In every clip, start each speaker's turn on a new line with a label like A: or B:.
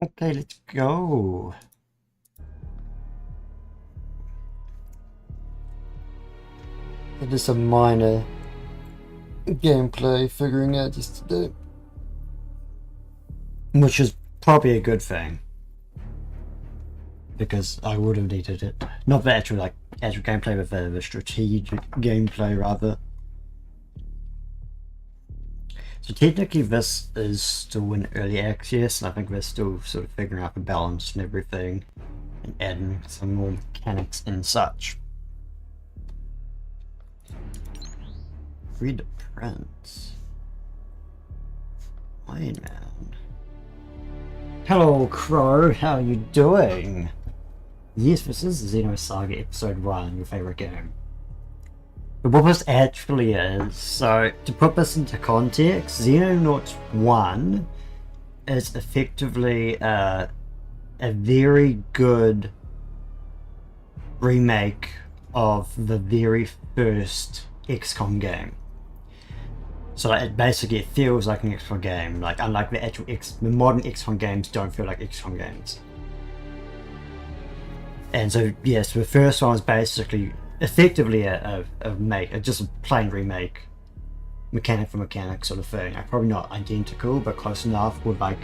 A: Okay, let's go. It is a minor gameplay figuring out just to do, which is probably a good thing because I would have needed it. Not the actual gameplay, but the strategic gameplay rather. So technically this is still in early access, and I think we're still sort of figuring out the balance and everything, and adding some more mechanics and such. Read the prints. Wait, man. Hello, Crow. How are you doing? Yes, this is Xeno Saga Episode 1, your favorite game. But what this actually is, so to put this into context, Xenonauts 1 is effectively a very good remake of the very first XCOM game. So it feels like an XCOM game, like unlike the modern XCOM games don't feel like XCOM games. And so yes, the first one was basically effectively just a plain remake, mechanic for mechanic sort of thing. Like probably not identical, but close enough. With like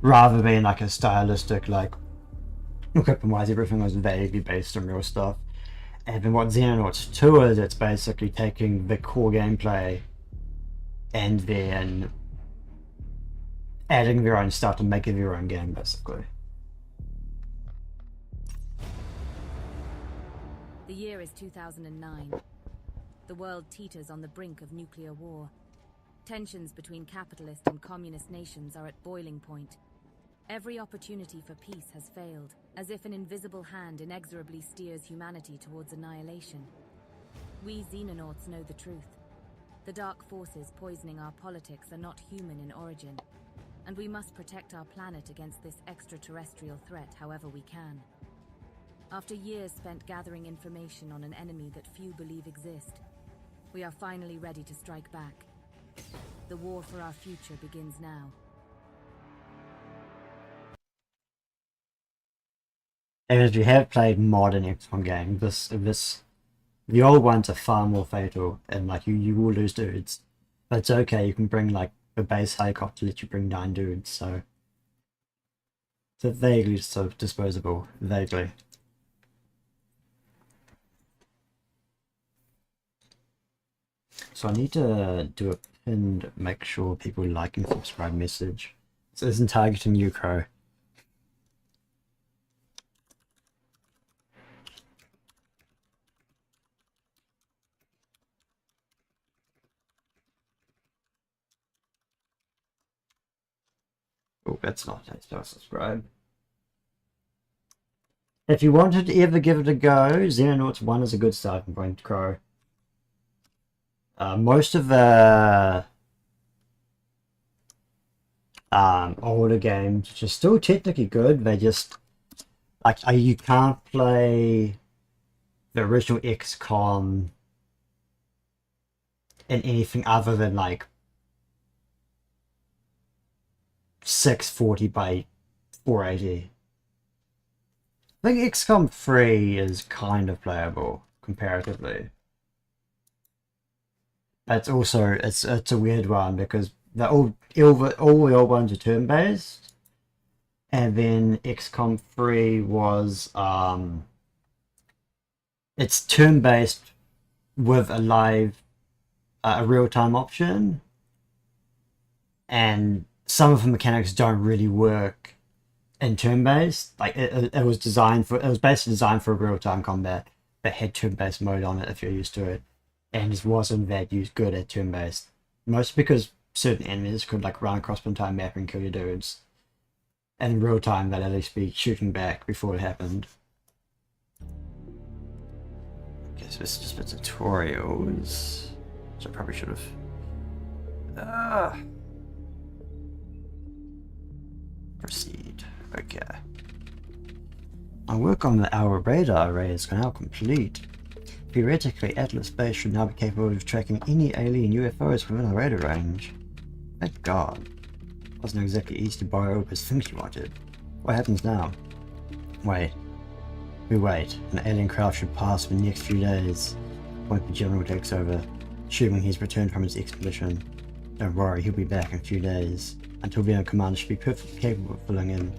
A: rather than like a stylistic like equipment wise, everything was vaguely based on real stuff. And then what Xenonauts 2 is, it's basically taking the core gameplay and then adding their own stuff to make it their own game, basically.
B: The year is 2009. The world teeters on the brink of nuclear war. Tensions between capitalist and communist nations are at boiling point. Every opportunity for peace has failed, as if an invisible hand inexorably steers humanity towards annihilation. We Xenonauts know the truth. The dark forces poisoning our politics are not human in origin, and we must protect our planet against this extraterrestrial threat however we can. After years spent gathering information on an enemy that few believe exist, we are finally ready to strike back. The war for our future begins now.
A: And if you have played modern XCOM games, the old ones are far more fatal, and like you will lose dudes. But it's okay, you can bring like the base helicopter let you bring 9 dudes, so it's vaguely sort of disposable, vaguely. So I need to do a pinned make sure people like and subscribe message. So it isn't targeting you, Crow. Oh, that's not how to subscribe. If you wanted to ever give it a go, Xenonauts 1 is a good starting point, Crow. Most of the older games, which are still technically good, they just like you can't play the original XCOM in anything other than like 640 by 480. I think XCOM 3 is kind of playable comparatively. But it's also it's a weird one because all the old ones are turn-based, and then XCOM 3 was it's turn-based with a real-time option, and some of the mechanics don't really work in turn-based. Like it was basically designed for real-time combat that had turn-based mode on it if you're used to it, and just wasn't that good at turn-based. Mostly because certain enemies could like run across the entire map and kill your dudes. And in real time they'd at least be shooting back before it happened. Okay, so this is just the tutorials. So I probably should have proceed. Okay. My work on our radar array is now complete. Theoretically, Atlas Base should now be capable of tracking any alien UFOs within our radar range. Thank God. Wasn't exactly easy to borrow his things you wanted. What happens now? Wait. We wait. An alien craft should pass in the next few days. Point the general takes over, assuming he's returned from his expedition. Don't worry, he'll be back in a few days. Until then, Commander should be perfectly capable of filling in.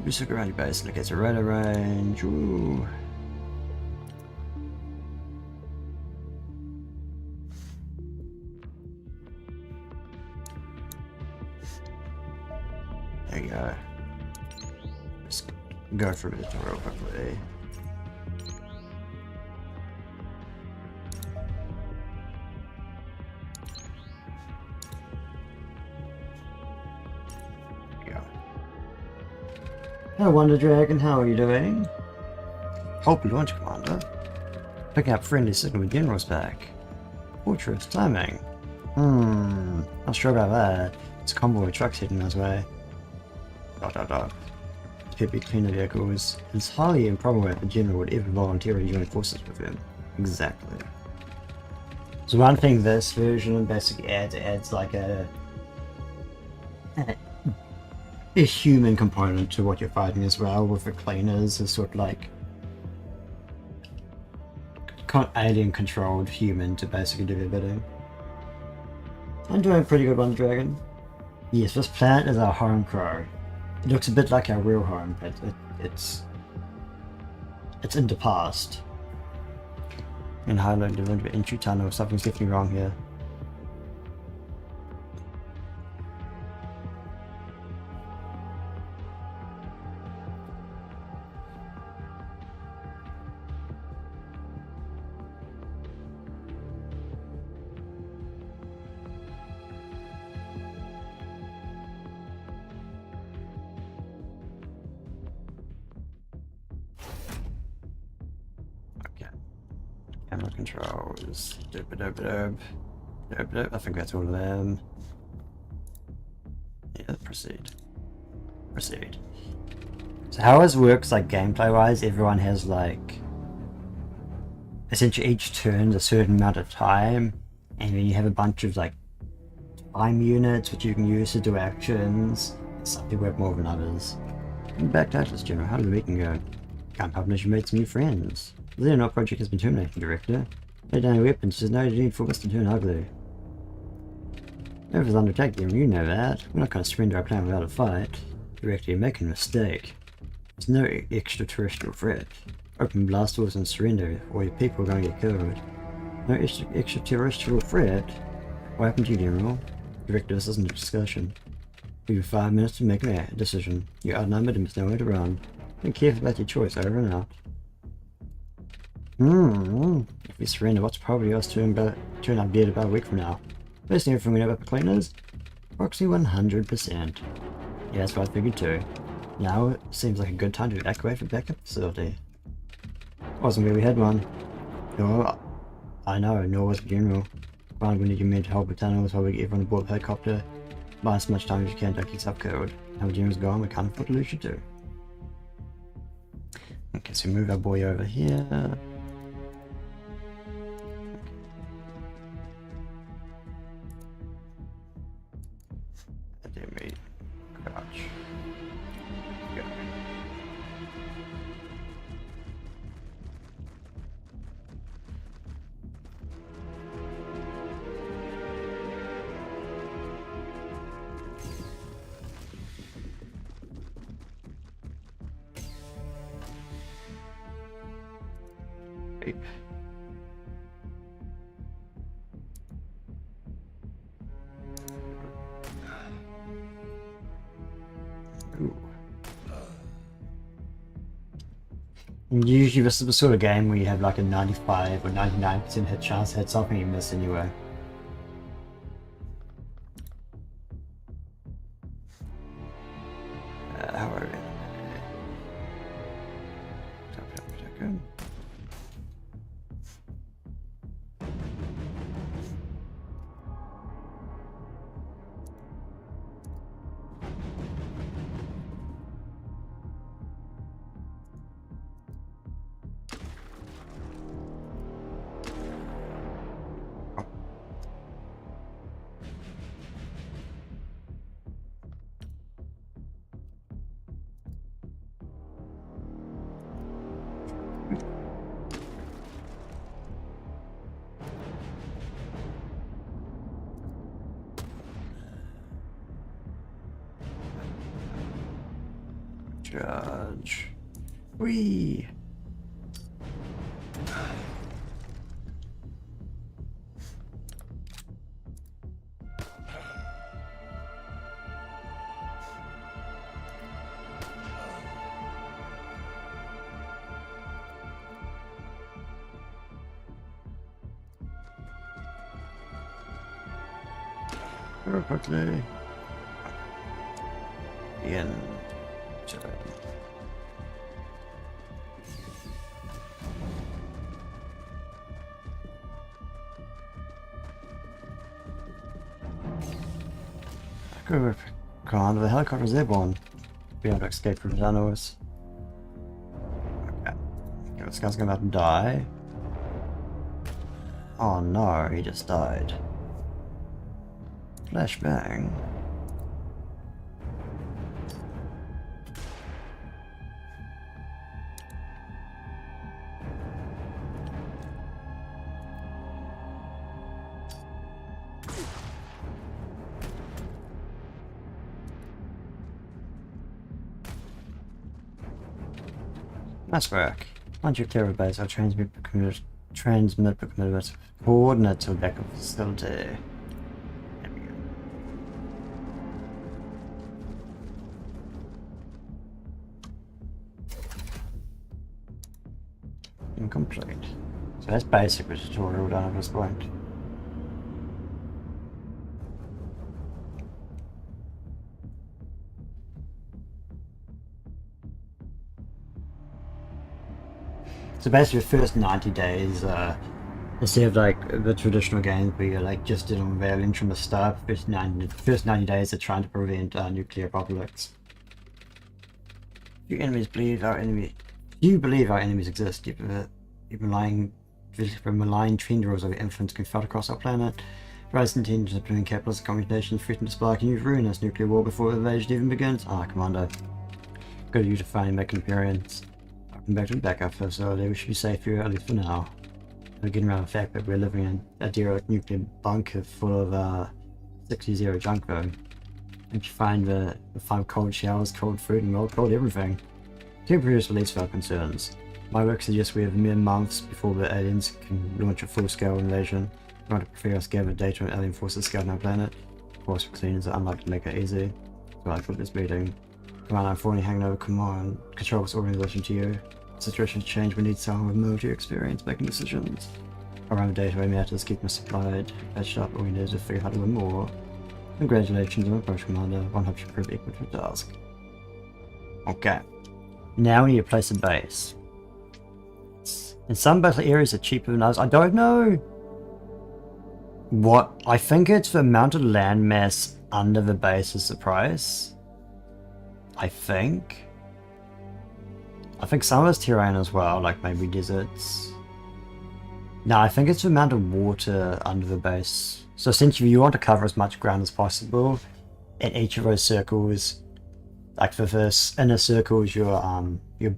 A: Just look around your base and look at the radar range. Ooh. There you go. Let's go for a bit real quickly. Hello, Wonder Dragon, how are you doing? Hope you launch, Commander. Picking up friendly signal with General's back. Fortress timing. Not sure about that. It's a convoy of trucks heading this way. Peppy cleaner vehicles. It's highly improbable that the General would ever voluntarily join forces with him. Exactly. So one thing this version basically adds like a human component to what you're fighting as well, with the cleaners as sort of like alien controlled human to basically do their bidding. I'm doing a pretty good one, Dragon. Yes, this planet is our home, Crow. It looks a bit like our real home, but it's in the past. And highlight the entry tunnel, something's definitely wrong here. Camera controls. Derp. I think that's all of them. Yeah, proceed. So how this works, like gameplay wise, everyone has like essentially each turn's a certain amount of time, and then you have a bunch of like time units which you can use to do actions. Some people have more than others. Back to Atlas, General. How did the meeting go? Can't publish, you made some new friends. The Xenonauts project has been terminated, Director. Lay down your weapons, there's no need for us to turn ugly. Everything's under attack, you know that. We're not going to surrender our plan without a fight. Director, you're making a mistake. There's no extraterrestrial threat. Open blast doors and surrender, or your people are going to get killed. No extraterrestrial threat? What happened to you, General? Director, this isn't a discussion. We have 5 minutes to make a decision. You're outnumbered and there's nowhere to run. Be careful about your choice, over and out. If we surrender, what's probably us turn up dead about a week from now? Based on everything we know about the cleaners, approximately 100%. Yeah, that's what I figured too. Now it seems like a good time to evacuate the backup facility. Wasn't where we had one. No, I know, nor was the General. Fine, we need your men to help with tunnels while we get everyone aboard the helicopter. Buy as much time as you can to keep yourself killed. Now the General's gone, we can't afford to lose you too. Okay, so move our boy over here. And then we crouch. Go. Hey. Ooh. Usually this is the sort of game where you have like a 95 or 99% hit chance to hit something you miss anyway. How are we? Charge. Whee! Very quickly. Ian. Go command of the helicopter is airborne. Be able to escape from the tunnels. Okay. This guy's about to die. Oh no, he just died. Flashbang. Nice work. Once you clear a base, I'll transmit coordinates to a backup facility. There we go. Incomplete. So that's basically the tutorial done at this point. So basically the first 90 days, instead of like the traditional games where you like just did on Valiant from the start, first 90 days are trying to prevent nuclear apocalypse. Do you believe our enemies exist? You've been malign trend rules of influence can felt across our planet. Rising tensions between capitalist and communist nations threaten to spark a new ruinous nuclear war before the invasion even begins. Ah, Commander. Good of you to finally make an appearance. Welcome back to the backup facility. We should be safe here, at least for now. We're getting around the fact that we're living in a derelict nuclear bunker full of 60 junk though. And you find the 5 cold showers, cold food, and well, cold everything. Can't produce the least of our concerns. My work suggests we have mere months before the aliens can launch a full-scale invasion. I want to prefer us gather data on alien forces scouting our planet. Of course, cleaners are unlikely to make it easy. So I put this meeting. Commander, I'm formally handing over control of this organization to you. The situation has changed. We need someone with military experience making decisions. Around the data matters, keep them supplied, patched up, all we need is to figure out how to win more. Congratulations on the approach, Commander. One hopes you prove equal to the task. Okay. Now we need to place a base. In some battle areas are cheaper than others. I don't know what. I think it's the amount of landmass under the base is the price. I think some of it's terrain as well, like maybe deserts. No, I think it's the amount of water under the base. So essentially you want to cover as much ground as possible in each of those circles. Like for this inner circle is your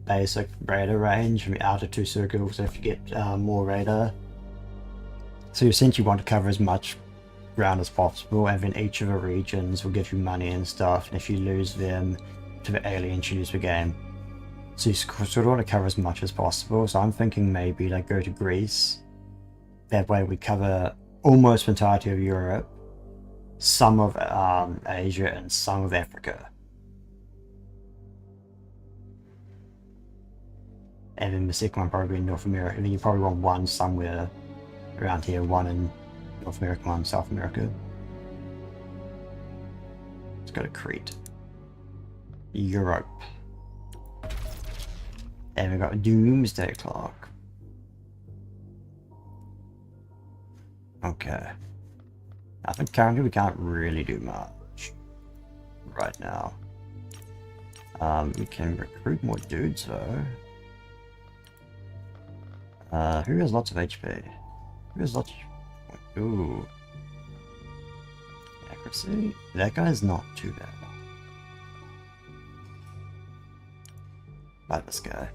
A: basic radar range, and the outer 2 circles if you get more radar. So you essentially want to cover as much ground as possible, and then each of the regions will give you money and stuff, and if you lose them to the aliens, you lose the game. So you sort of want to cover as much as possible. So I'm thinking maybe like go to Greece. That way we cover almost the entirety of Europe, some of Asia, and some of Africa. And then the second one probably in North America. And then you probably want one somewhere around here, one in North America, one in South America. Let's go to Crete. Europe. And we've got a Doomsday Clock. Okay. I think currently we can't really do much right now. We can recruit more dudes though. Who has lots of HP? Who has lots of... Ooh. Accuracy? That guy's not too bad. Like this guy.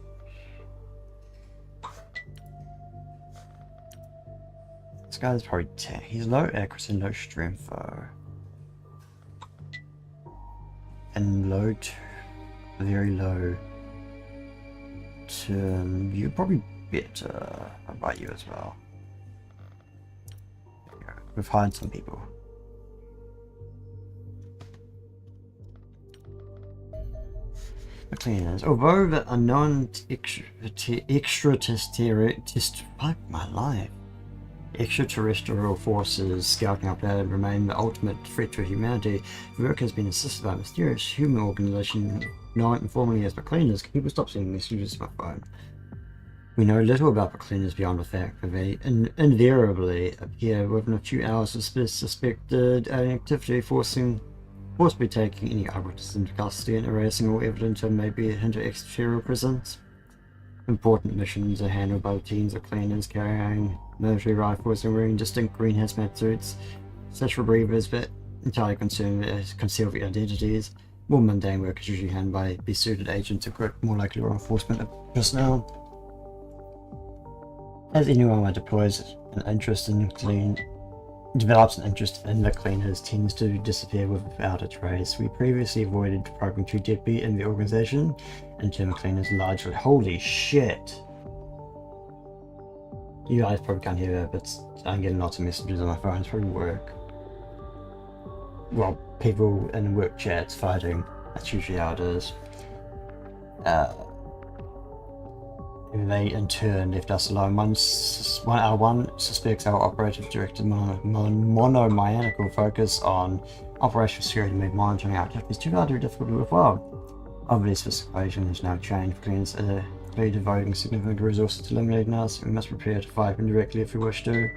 A: This guy's probably 10. He's low accuracy, low strength though. And very low turn. You're probably better. I'll buy you as well. There we go. We've hired some people. The cleaners. Although the unknown extraterrestrial forces scouting our planet remain the ultimate threat to humanity, the work has been assisted by a mysterious human organization known informally as the cleaners. Can people stop sending messages to my phone? We know little about the cleaners beyond the fact that they invariably appear within a few hours of suspected activity, forcibly taking any eyewitnesses into custody and erasing all evidence of maybe a hint of extraterrestrial presence. Important missions are handled by the teams of cleaners carrying military rifles and wearing distinct green hazmat suits. Such retrievers but entirely conceal the identities. More mundane work is usually handled by besuited agents equipped more likely law enforcement personnel. As anyone who develops an interest in the cleaners tends to disappear without a trace. We previously avoided probing too deeply in the organization and term cleaners largely. Holy shit! You guys probably can't hear that, but I'm getting lots of messages on my phone. It's probably work. Well, people in work chats fighting. That's usually how it is. They in turn left us alone. One suspects our operative director monomaniacal focus on operational security made monitoring our activities too hard or difficult to avoid. Obviously, this equation has now changed. Cleaners are clearly devoting significant resources to eliminating us. We must prepare to fight indirectly if we wish to.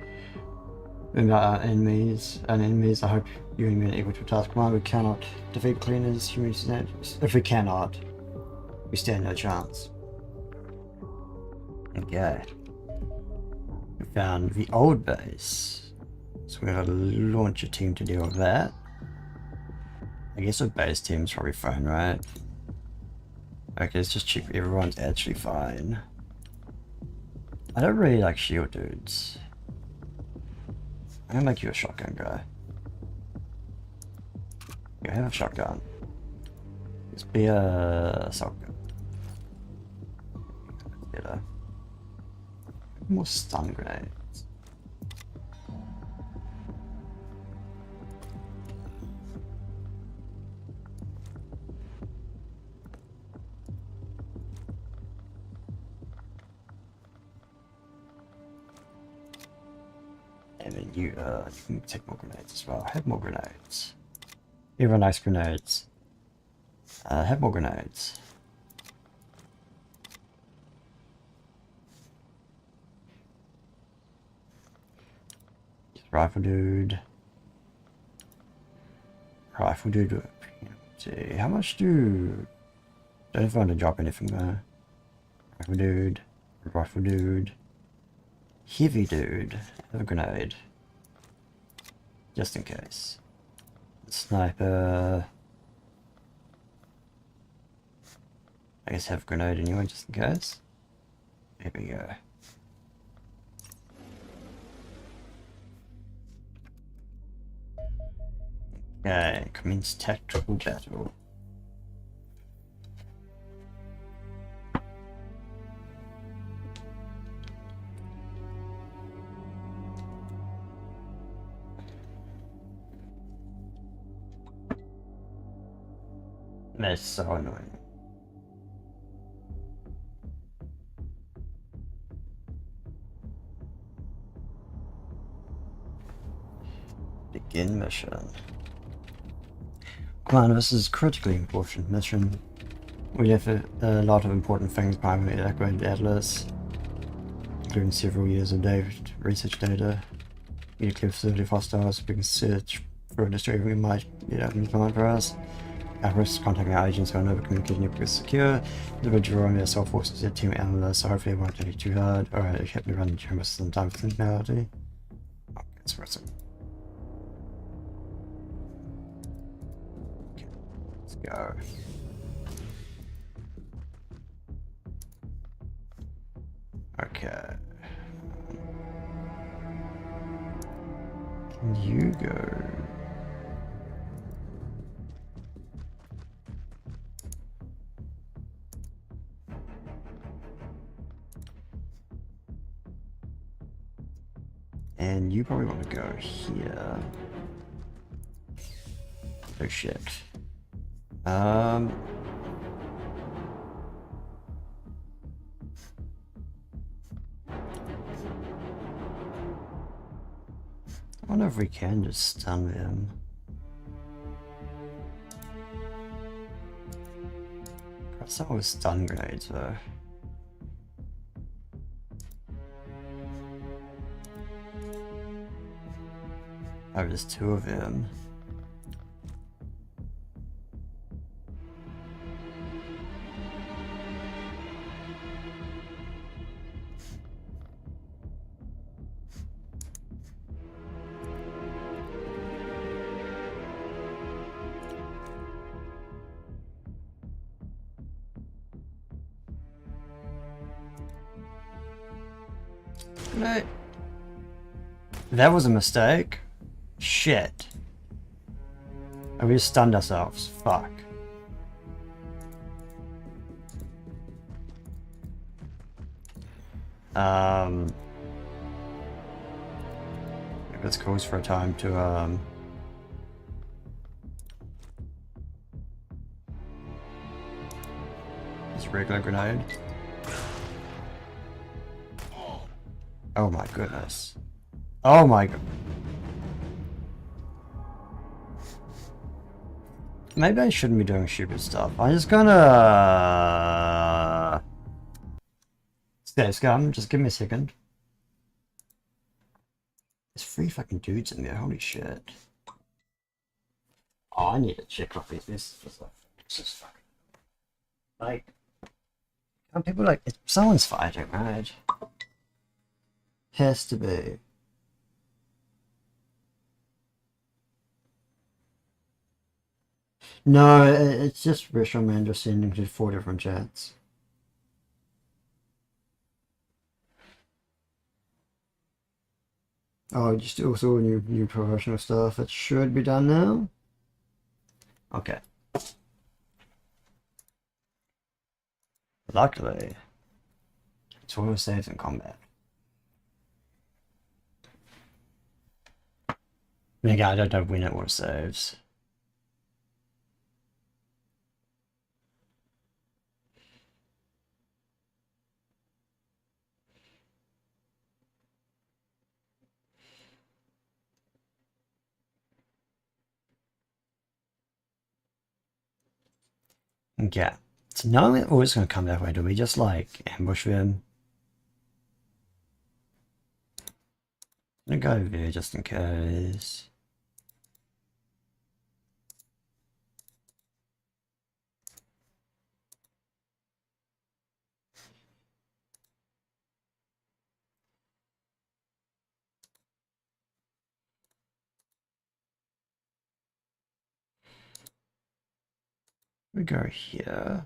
A: Remember our enemies. I hope you and me are equal to a task. Command. We cannot defeat cleaners. If we cannot, we stand no chance. Okay. We found the old base. So we're gonna launch a team to deal with that. I guess a base team's probably fine, right? Okay, let's just check everyone's actually fine. I don't really like shield dudes. I'm gonna make you a shotgun guy. You have a shotgun. Let's be a shotgun. Better. More stun grenades. And then you can take more grenades as well. Have more grenades. Everyone likes grenades. Have more grenades. Rifle dude. Rifle dude. See, how much do... Don't know if I want to drop anything there. Rifle dude. Rifle dude. Heavy dude. Have a grenade. Just in case. Sniper. I guess have a grenade anyway, just in case. There we go. Okay, commence tactical battle. That's so annoying. Begin mission. Commander, this is a critically important mission. We left a lot of important things behind when we evacuated Atlas, including several years of research data. We need to clear facility of hostiles so we can search for a destroyer we might get out in command for us. Our risk contacting our agents going over communicating is secure. The withdrawing their self forces to team analysts, so hopefully it won't take it too hard. Alright, I kept me running chamber some time for functionality. Okay, it's worth it. Okay, let's go. Okay. Can you go? And you probably want to go here. Oh shit. I wonder if we can just stun them. Got some with stun grenades though. Oh, there's two of them. No. That was a mistake. Shit. Oh, we just stunned ourselves. Fuck. Maybe this calls for a time to, just regular grenade. Oh my goodness. Oh my god. Maybe I shouldn't be doing stupid stuff. I'm just gonna... Stay scum, just give me a second. There's 3 fucking dudes in there, holy shit. Oh, I need to check off this. This is just fucking... Like... Can't people like... Someone's fighting, right? Has to be. No, it's just Ritual Man just sending to 4 different chats. Oh, just also new professional stuff. It should be done now. Okay. Luckily, it's all saves in combat. Again, I don't know when it will saves. Okay. So knowing that always gonna come that way, do we just like ambush them? I'm gonna go over here just in case. We go here.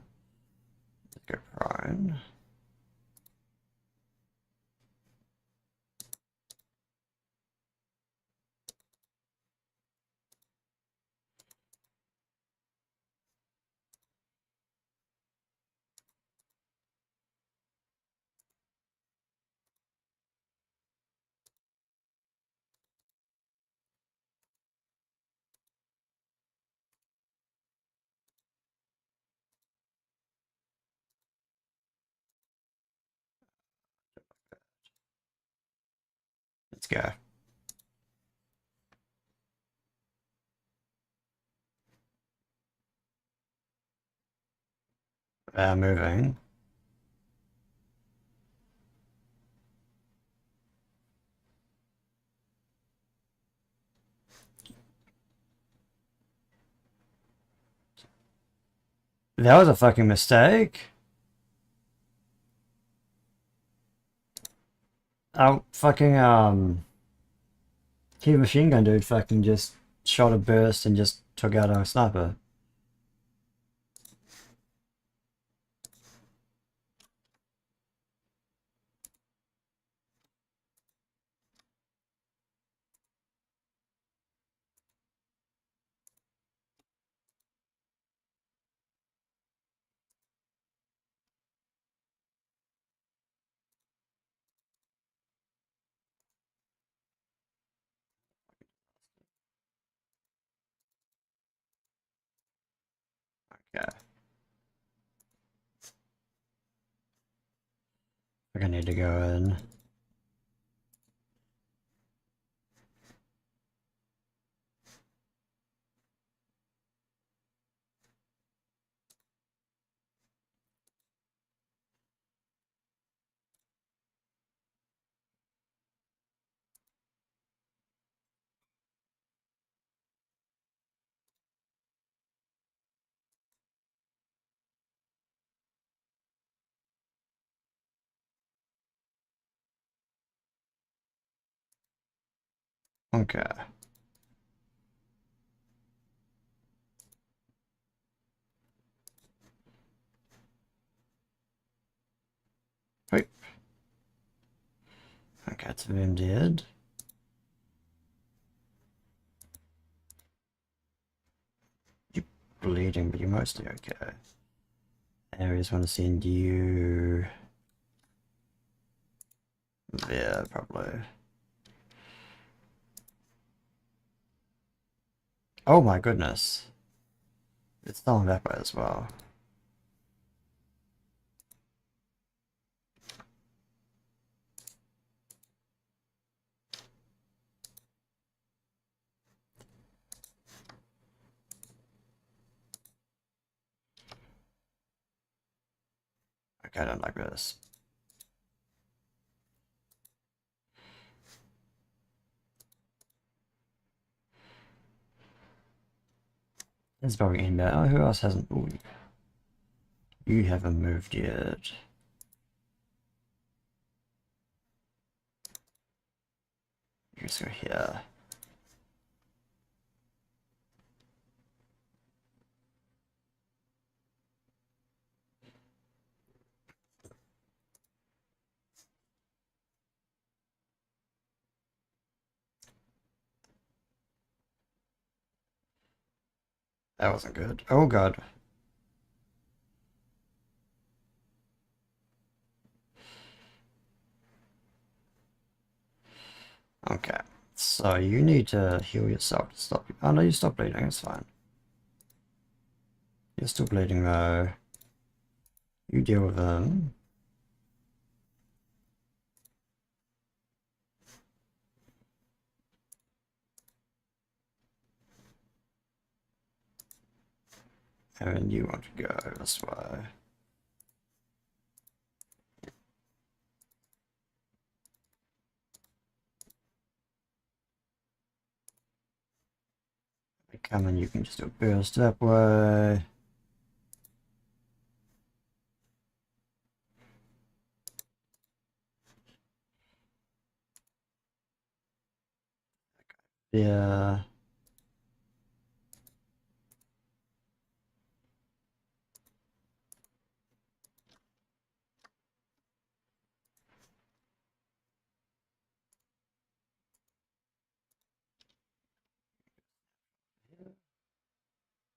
A: Let's go prone. Let's go. Moving. That was a fucking mistake. Oh, fucking, Key machine gun dude fucking just shot a burst and just took out our sniper. Okay. I need to go in. Okay. Wait. Okay, it's been dead. You're bleeding, but you're mostly okay. Areas want to send you there, probably. Oh my goodness. It's still that way as well. Okay, I don't like this. It's probably in there. Oh, who else hasn't? Ooh, you haven't moved yet. You just go here. That wasn't good. Oh god. Okay. So you need to heal yourself to stop. Oh no, you stop bleeding. It's fine. You're still bleeding though. You deal with them. And you want to go this way. Come and you can just do a burst that way. Yeah.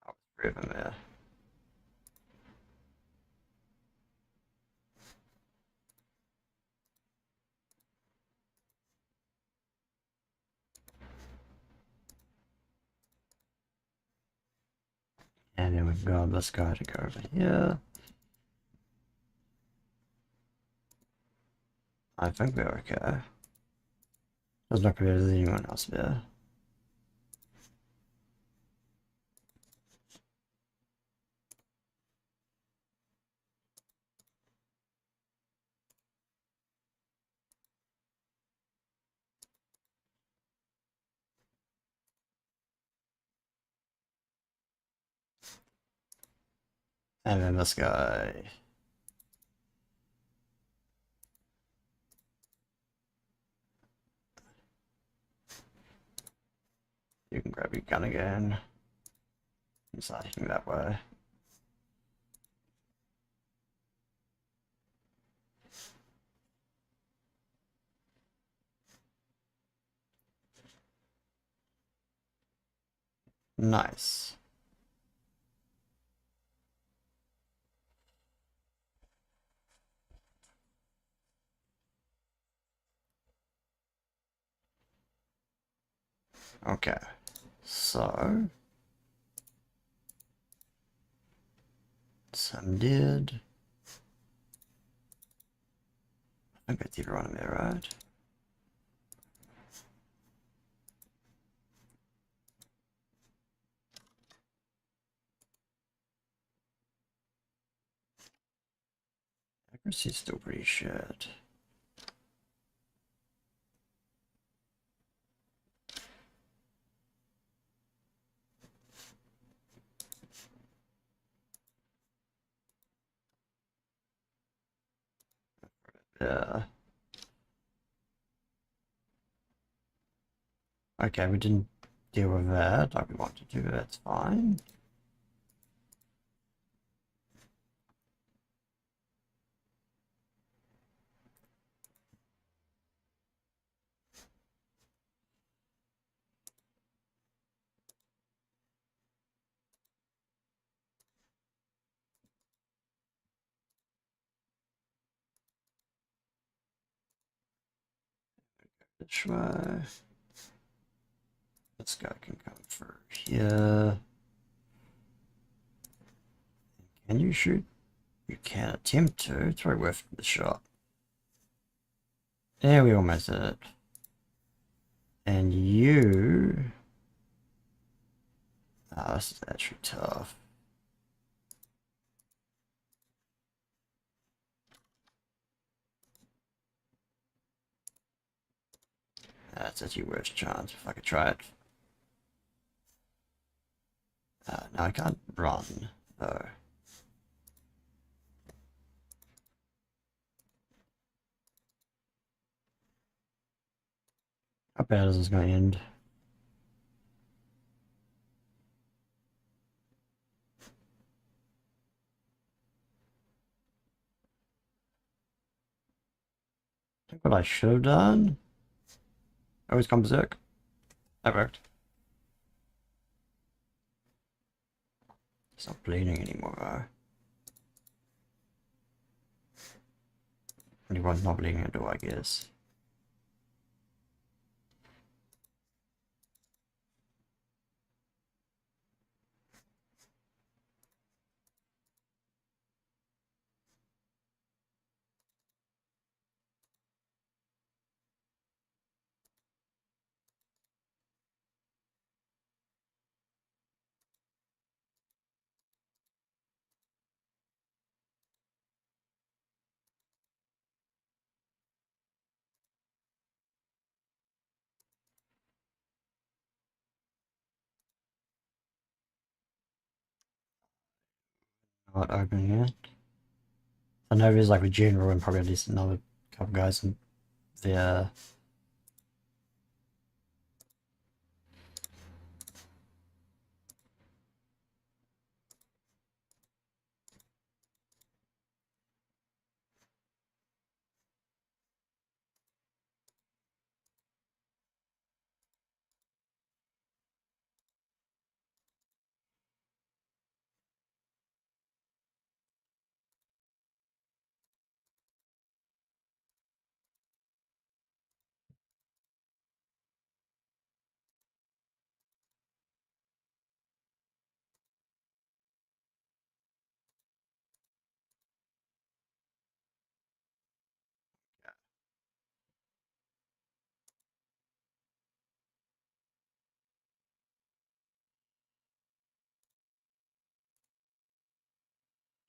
A: I was driven there. And then we've got this guy to go over here. I think we're okay. Doesn't look like there's anyone else there. And then this guy. You can grab your gun again. And start hitting that way. Nice. Okay. So I'm dead. I think that's everyone in there, right? Accuracy's still pretty shit. Yeah. Okay, we didn't deal with that like we wanted to, that's fine. This way. This guy can come through here. Can you shoot? You can attempt to. It's very worth the shot. There, we almost did it. And you... Oh, this is actually tough. That's actually worst chance if I could try it. No, I can't run, though. How bad is this going to end? I think what I should have done... Always come berserk. That worked. It's not bleeding anymore, though. Anyone's not bleeding at all, I guess. Not opening it. I know there's like a general and probably at least another couple guys in there.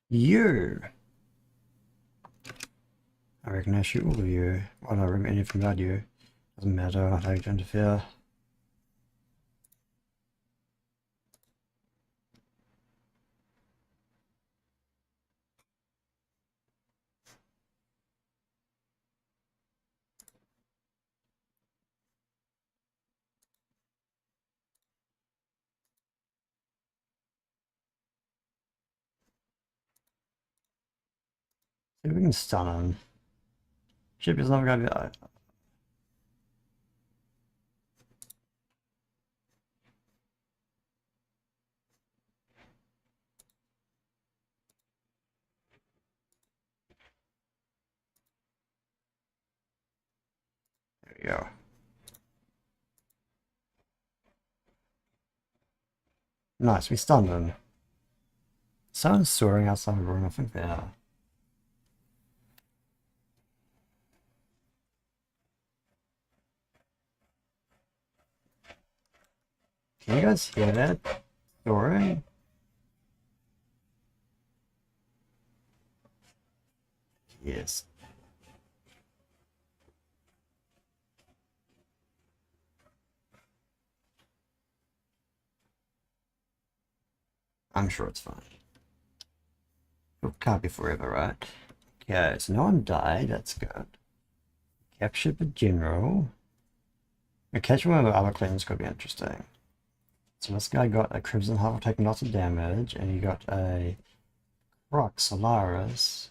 A: You! I reckon I shoot all of you. I don't remember anything about you. Doesn't matter, I don't interfere. See if we can stun him. Ship is not gonna be... There we go. Nice, we stunned him. someone soaring outside the room? I think they are. Can you guys hear that soaring? Yes. I'm sure it's fine. It can't be forever, right? Okay, so no one died, that's good. Captured the general. Catching one of the other claims could be interesting. So this guy got a Crimson Hull taking lots of damage, and he got a Rock Solaris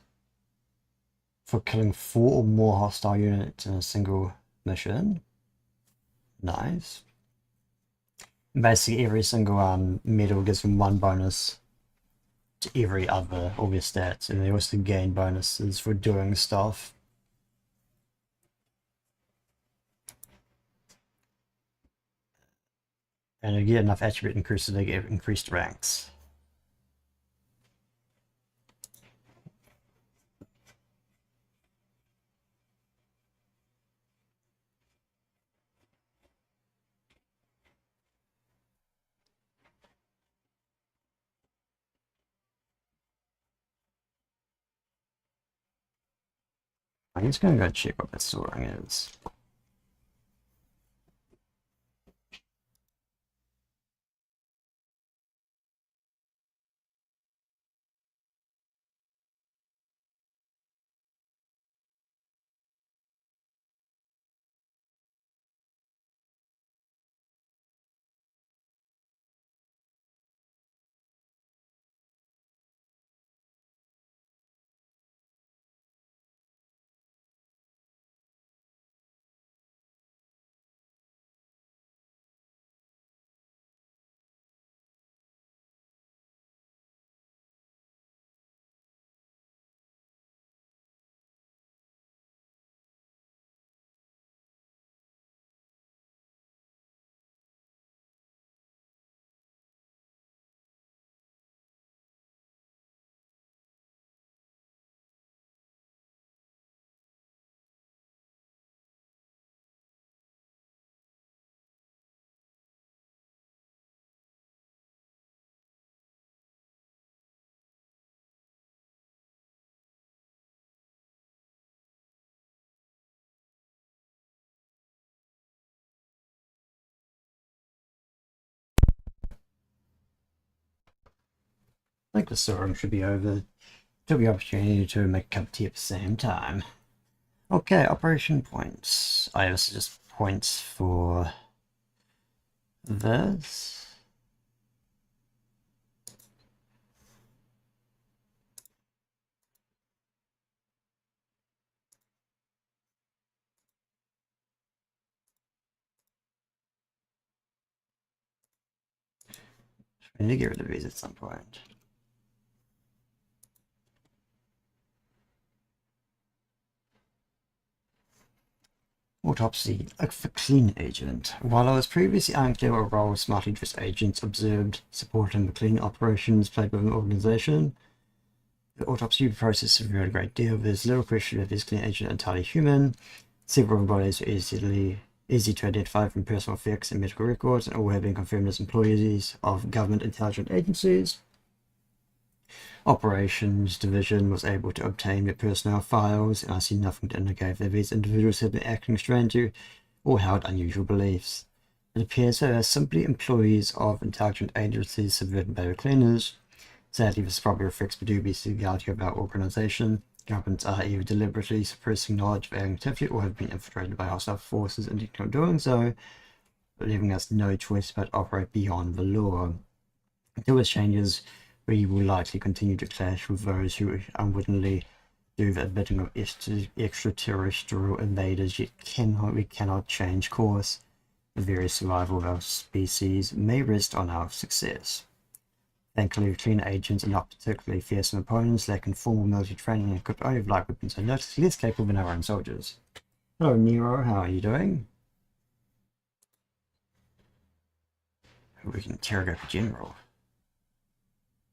A: for killing 4 or more hostile units in a single mission. Nice. Basically every single medal gives them 1 bonus to every other all their stats, and they also gain bonuses for doing stuff. And you get enough attribute increases, they get increased ranks. I'm just gonna go check what that soaring is. I think the soaring should be over. Took the opportunity to make a cup of tea at the same time. Okay, operation points. I have just points for this. I need to get rid of these at some point. Autopsy, for clean agent. While I was previously unclear what role smartly dressed agents observed supporting the clean operations played by an organization, the autopsy process revealed a great deal. There's little question that this clean agent is entirely human. Several bodies are easy to identify from personal effects and medical records, and all have been confirmed as employees of government intelligence agencies. Operations Division was able to obtain their personnel files, and I see nothing to indicate that these individuals have been acting strangely or held unusual beliefs. It appears that they are simply employees of intelligence agencies subverted by the cleaners. Sadly, this probably reflects the dubious legality of our organization. Governments are either deliberately suppressing knowledge of our activity or have been infiltrated by hostile forces and in doing so, leaving us no choice but to operate beyond the law. Until this changes, we will likely continue to clash with those who unwittingly do the bidding of extraterrestrial invaders, yet we cannot change course. The very survival of our species may rest on our success. Thankfully, clean agents are not particularly fearsome opponents, lacking formal military training and equipped only with light weapons and noticeably less capable than our own soldiers. Hello Nero, how are you doing? We can interrogate the general.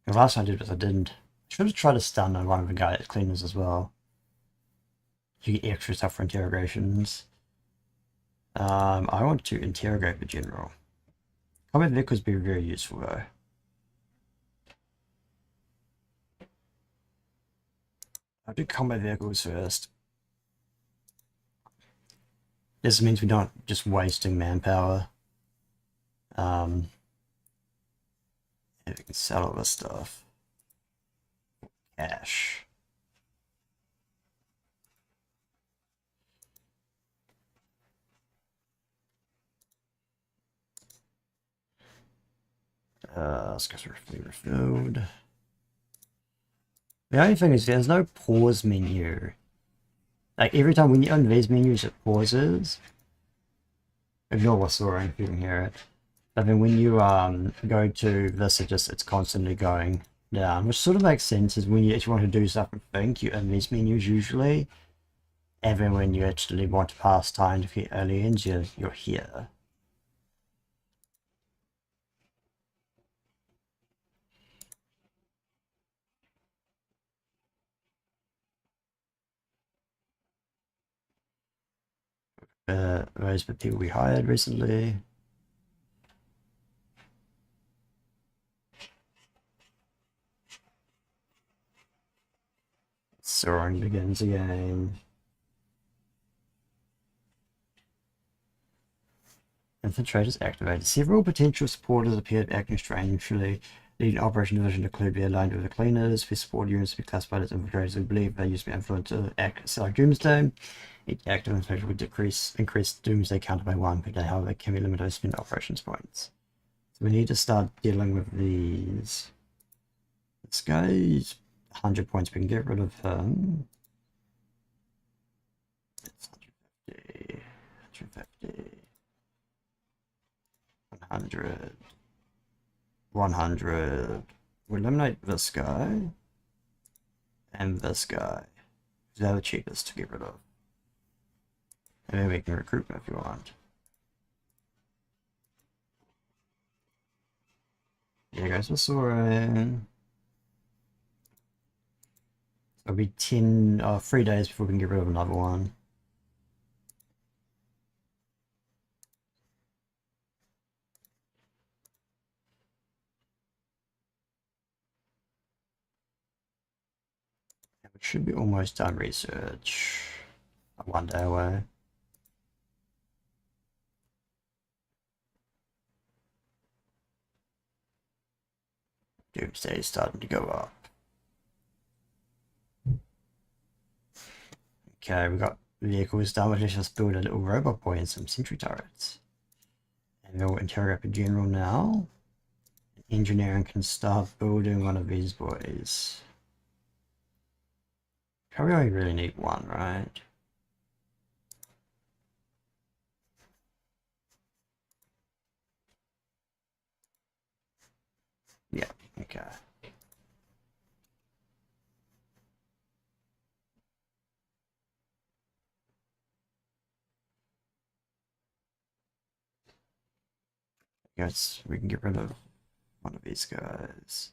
A: The last time I did was I didn't. I should have tried to stun on one of the guy cleaners as well. You get extra stuff for interrogations. I want to interrogate the general. Combat vehicles be very useful though. I'll do combat vehicles first. This means we're not just wasting manpower. And we can sell all this stuff. Cash. Let's go through refilled. The only thing is there's no pause menu. Like every time when you open these menus it pauses. Ignore what's soaring if you can hear it. But then when you go to this it's constantly going down. Which sort of makes sense is when you actually want to do stuff and think, you open these menus usually. And then when you actually want to pass time to get aliens, you're here. Those the people we hired recently. Soaring begins again. Infiltrators activated. Several potential supporters appeared acting strangely. Leading Operation Division to clearly aligned with the cleaners. The support units to be classified as infiltrators. We believe they used to be influenced to act like Doomsday. Each active infiltrator would increase Doomsday counter by 1 per day. However, they can be limited to spend operations points. So we need to start dealing with these. This guy's 100 points. We can get rid of him. It's 150. 150. 100. 100. We eliminate this guy. And this guy. They're the cheapest to get rid of. And then we can recruit them if you want. There goes the Soren. It'll be 3 days before we can get rid of another one. We should be almost done research. 1 day away. Doomsday is starting to go up. Okay, we got vehicles done. Let's just build a little robot boy and some sentry turrets. And we'll interrogate the general now. Engineering can start building one of these boys. Probably only really need one, right? Yeah, okay. Yes, we can get rid of one of these guys.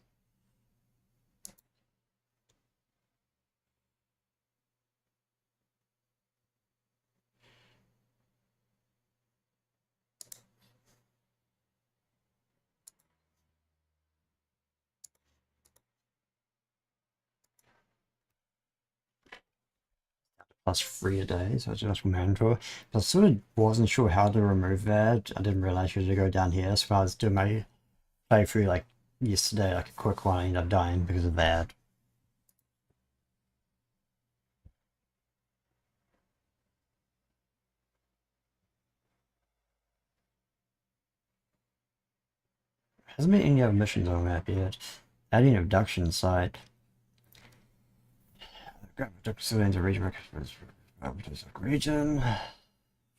A: +3 a day, so it's just mandatory. But I sort of wasn't sure how to remove that. I didn't realize you had to go down here. So I was doing my playthrough like yesterday, like a quick one, I ended up dying because of that. Hasn't been any other missions on the map yet. Adding an abduction site. Abduction into region. Region.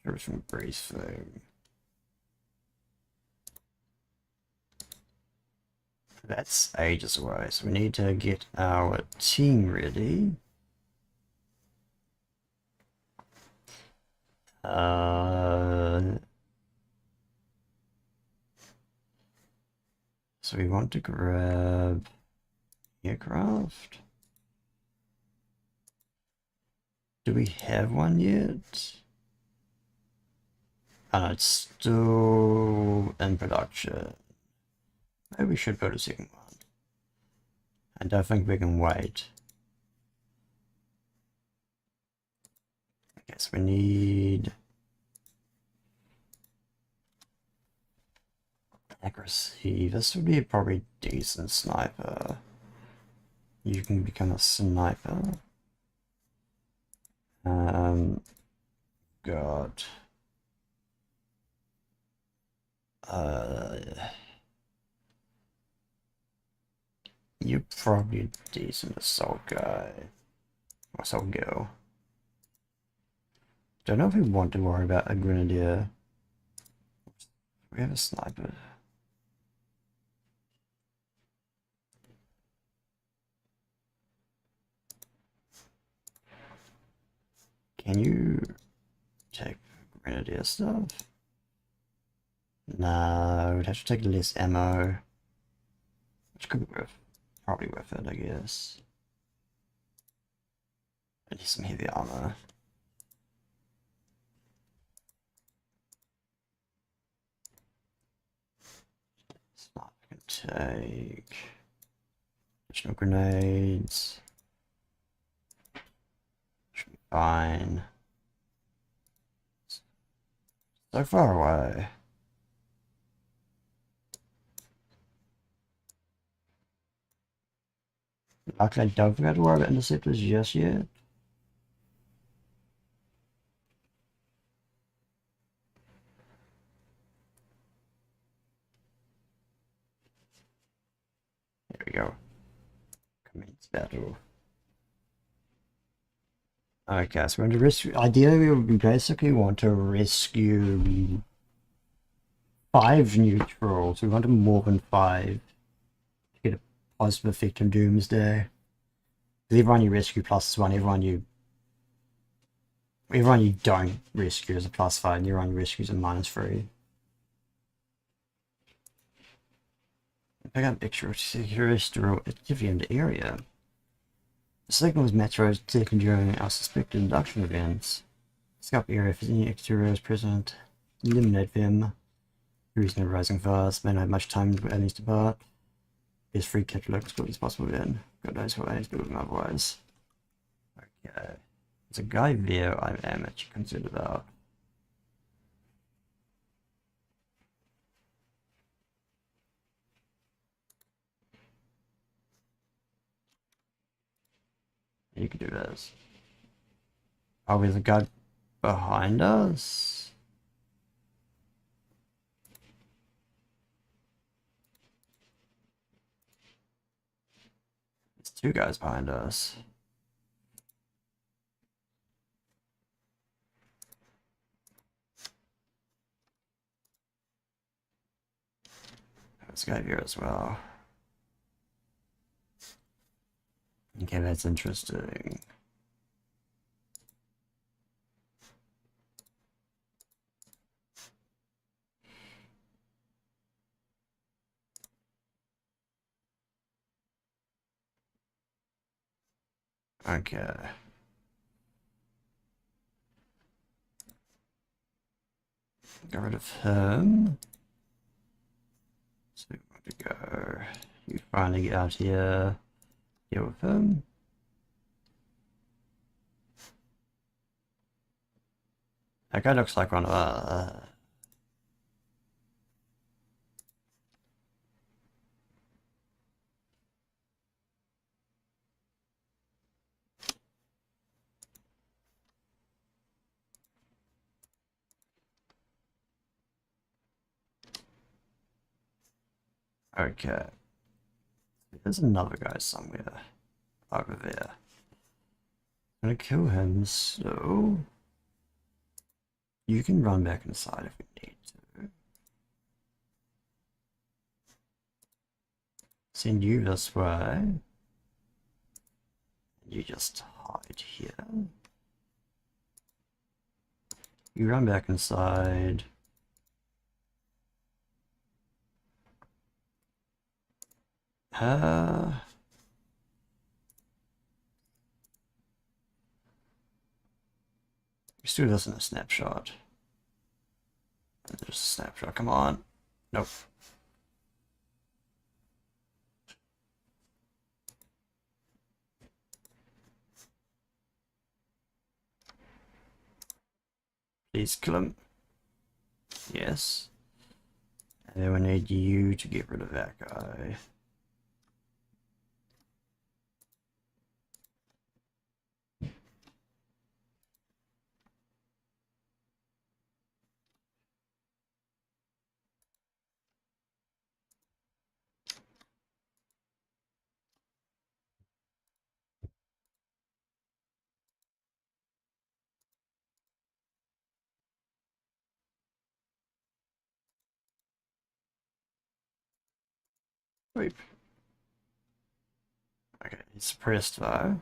A: Service from briefing. That's ages away, so we need to get our team ready. So we want to grab Aircraft. Do we have one yet? Oh, it's still in production. Maybe we should build a second one. I don't think we can wait. Okay, so we need accuracy. This would be a probably decent sniper. You can become a sniper. God. You're probably a decent assault guy. Or assault girl. Don't know if we want to worry about a grenadier. We have a sniper. Can you take grenadier stuff? No, we'd have to take less ammo. Which could be probably worth it, I guess. I need some heavy armor. Sniper can take additional grenades. Should be fine. So far away. Luckily, I don't think I have to worry about interceptors just yet. There we go. Commence battle. Okay, so we're going to rescue. Ideally, we basically want to rescue 5 neutrals. We want to more than 5 to get a positive effect on Doomsday. Because everyone you rescue +1, everyone you don't rescue is a +5, and everyone you rescue is a -3. Pick up extraterrestrial activity in the area. The signals Metro's taken during our suspected induction events. Scout the area if any exteriors present. Eliminate them. The reason they're rising fast. May not have much time to at least depart. Best free capture as quickly as possible then. God knows what I do with them otherwise. Okay. There's a guy there I am actually considered out. You can do this. Oh, there's a guy behind us? There's 2 guys behind us. There's a guy here as well. Okay, that's interesting. Okay. Get rid of him. So we want to go. You finally get out here. Deal with him. That guy looks like one of Okay. There's another guy somewhere. Over there. I'm gonna kill him, so you can run back inside if you need to. Send you this way. You just hide here. You run back inside. Let's do this in a snapshot. There's a snapshot, come on. Nope. Please kill him. Yes. And then we need you to get rid of that guy. Sweep. Okay, he's suppressed though.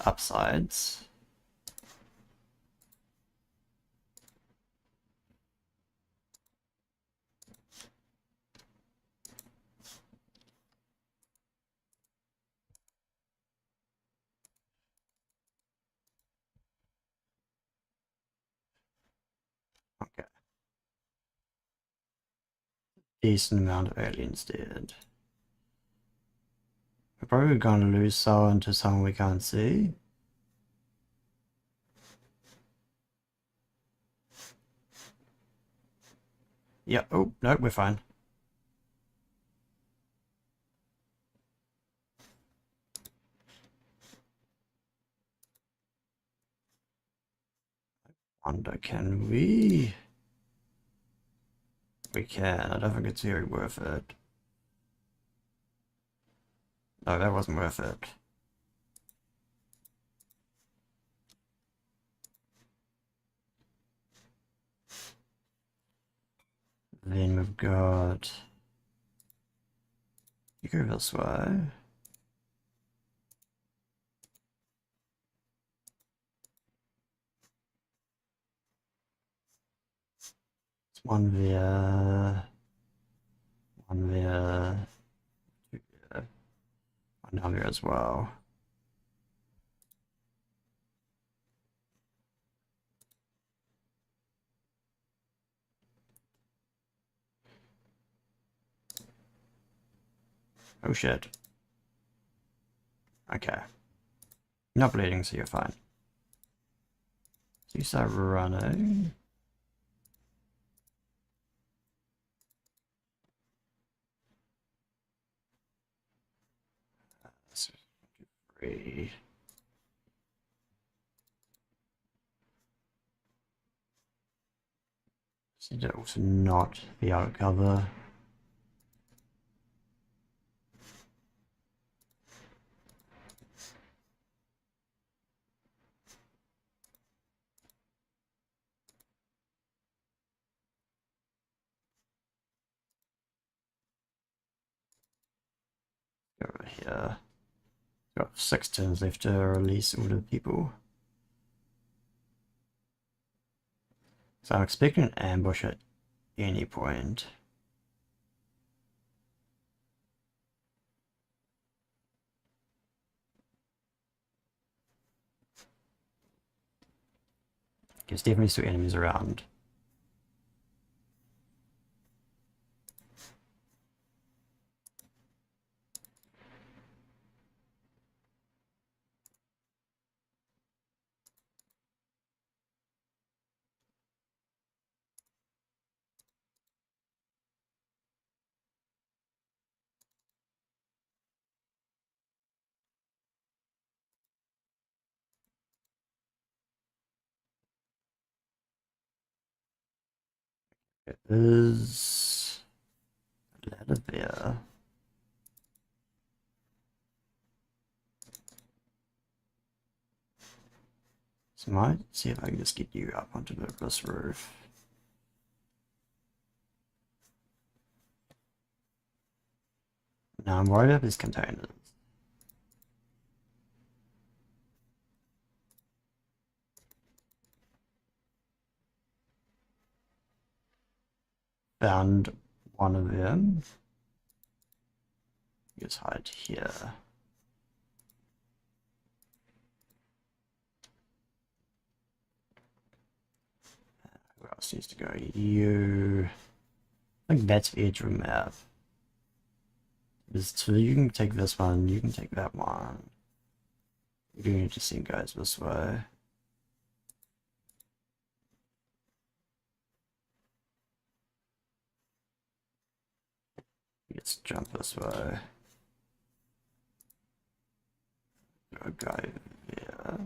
A: Upsides. Okay. Decent amount of aliens dead. We're probably going to lose someone to someone we can't see. Yeah, oh, no, we're fine. Wonder, can we? We can. I don't think it's very worth it. No, that wasn't worth it. Then we've got... You go this way. It's one there. One there. Two there. One down there as well. Oh shit. Okay. You're not bleeding, so you're fine. So you start running. So, 3. Seem to also not be out of cover. Go over here. Got 6 turns left to release all the people. So I'm expecting an ambush at any point. There's definitely still enemies around. It is a ladder there. So I might see if I can just get you up onto this roof. Now I'm worried about these containers. Found one of them. Just hide here. else needs to go? You. I think that's edge of map. There's two. You can take this one. You can take that one. You do need to send guys this way. Let's jump this way. Go guy there.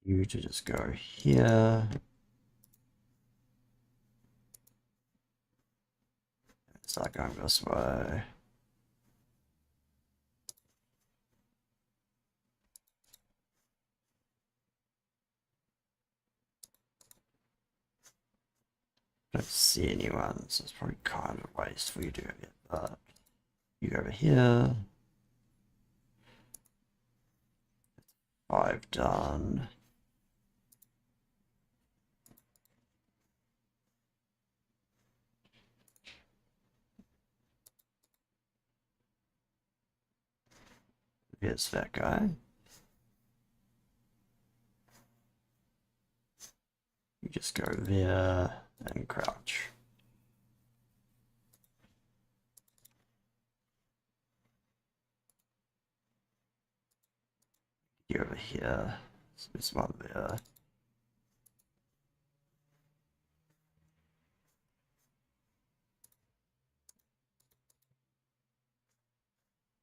A: You to just go here. Start going this way. Don't see anyone, so it's probably kind of a waste for you to go get that. You go over here. 5 done. Here's that guy. You just go there and crouch. You over here. So there's one there.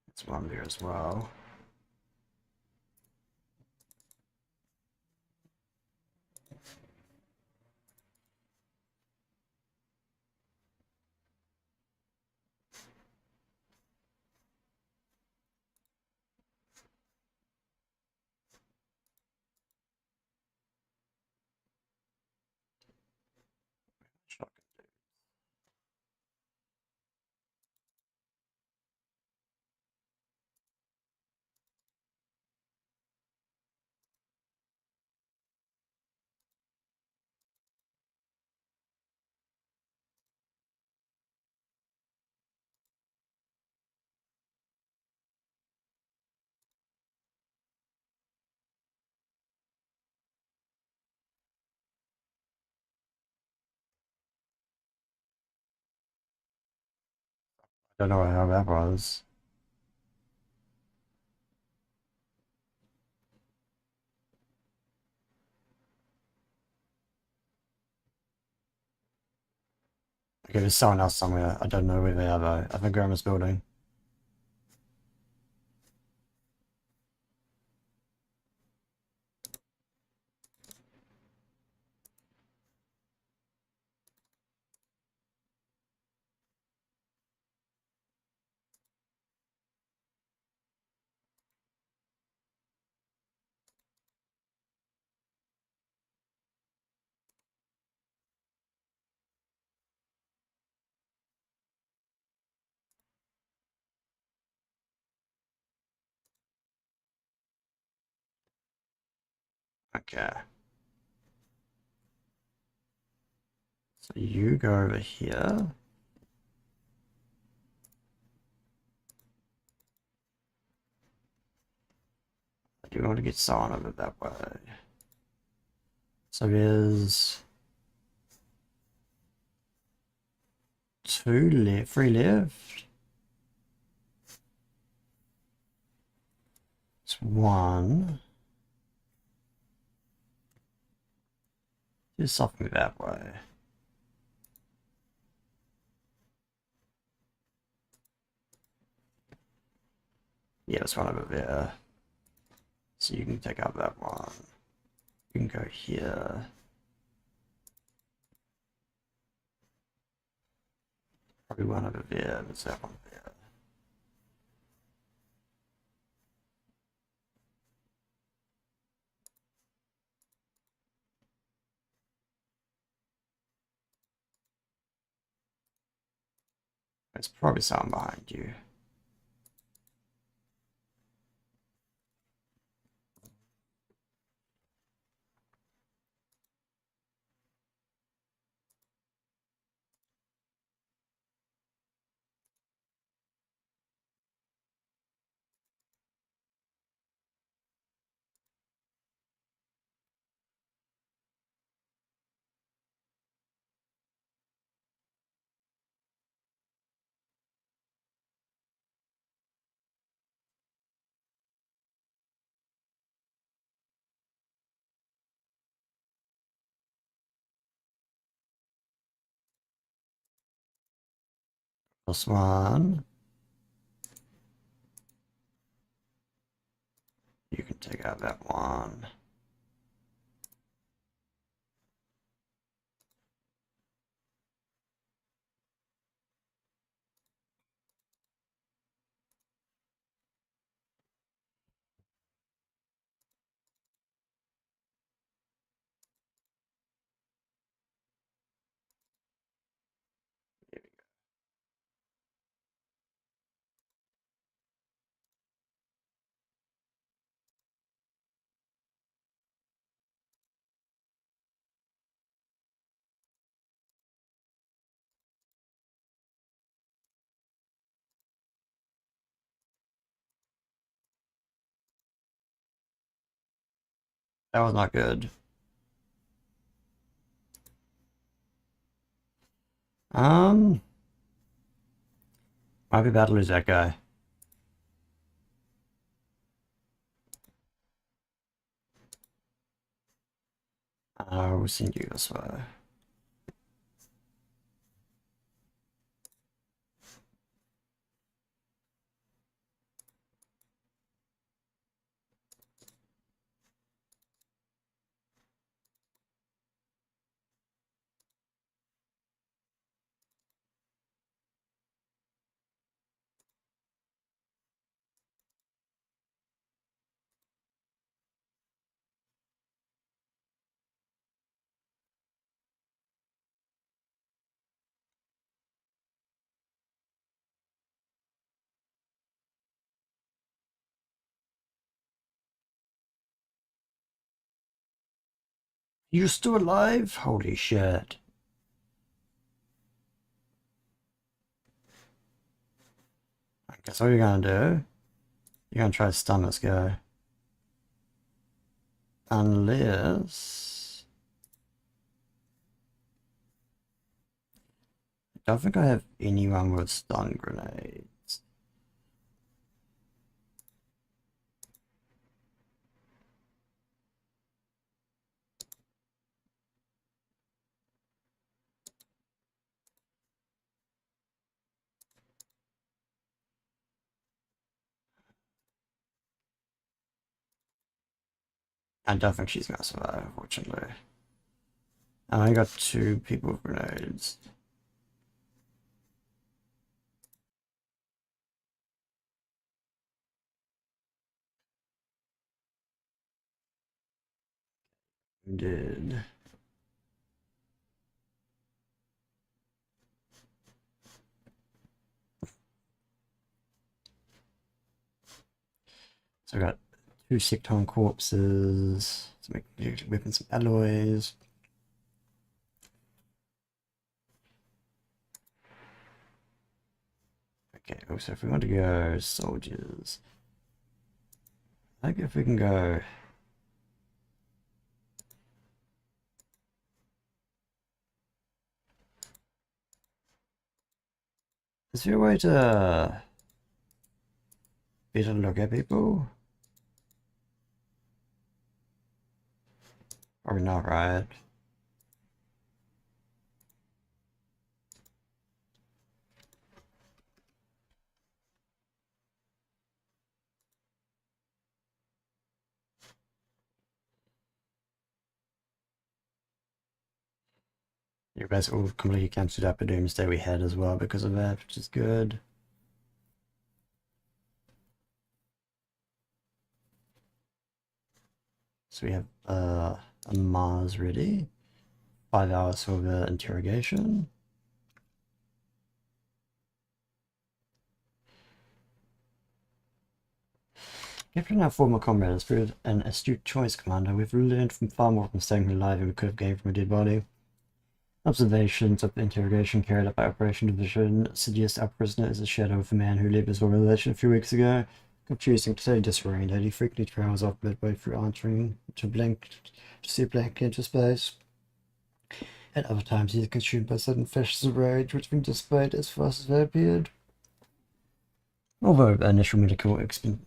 A: There's one there as well. I don't know how that was. Okay, there's someone else somewhere. I don't know where they are though. I think they're in this building. Okay. So you go over here. I do want to get someone over that way. So there's 2 left, 3 left. It's 1. Just soften me that way. Yeah, there's one over there. So you can take out that one. You can go here. Probably one over there. There's that one there. There's probably someone behind you. Plus one. You can take out that one. That was not good. Might be about to lose that guy. We'll send you this way. You're still alive? Holy shit. I guess what you're gonna do, you're gonna try to stun this guy. Unless... I don't think I have anyone with stun grenades. I don't think she's gonna survive, fortunately. I got 2 people with grenades. Who did? So I got 2 Secton corpses. To make weapons and alloys. Okay, so if we want to go soldiers, I think if we can go... Is there a way to better look at people? Probably not, right? You guys all completely cancelled out the doomsday we had as well because of that, which is good. So we have a Mars ready. 5 hours for the interrogation. Captain, our former comrade, has proved an astute choice, Commander. We've learned from far more from staying alive than we could have gained from a dead body. Observations of the interrogation carried out by Operation Division suggest our prisoner is a shadow of the man who led this organization a few weeks ago. Confusing to say disoriented, he frequently trails off midway through answering to see blankly into space. At other times, he is consumed by sudden flashes of rage, which have been displayed as fast as they appeared. Although initial medical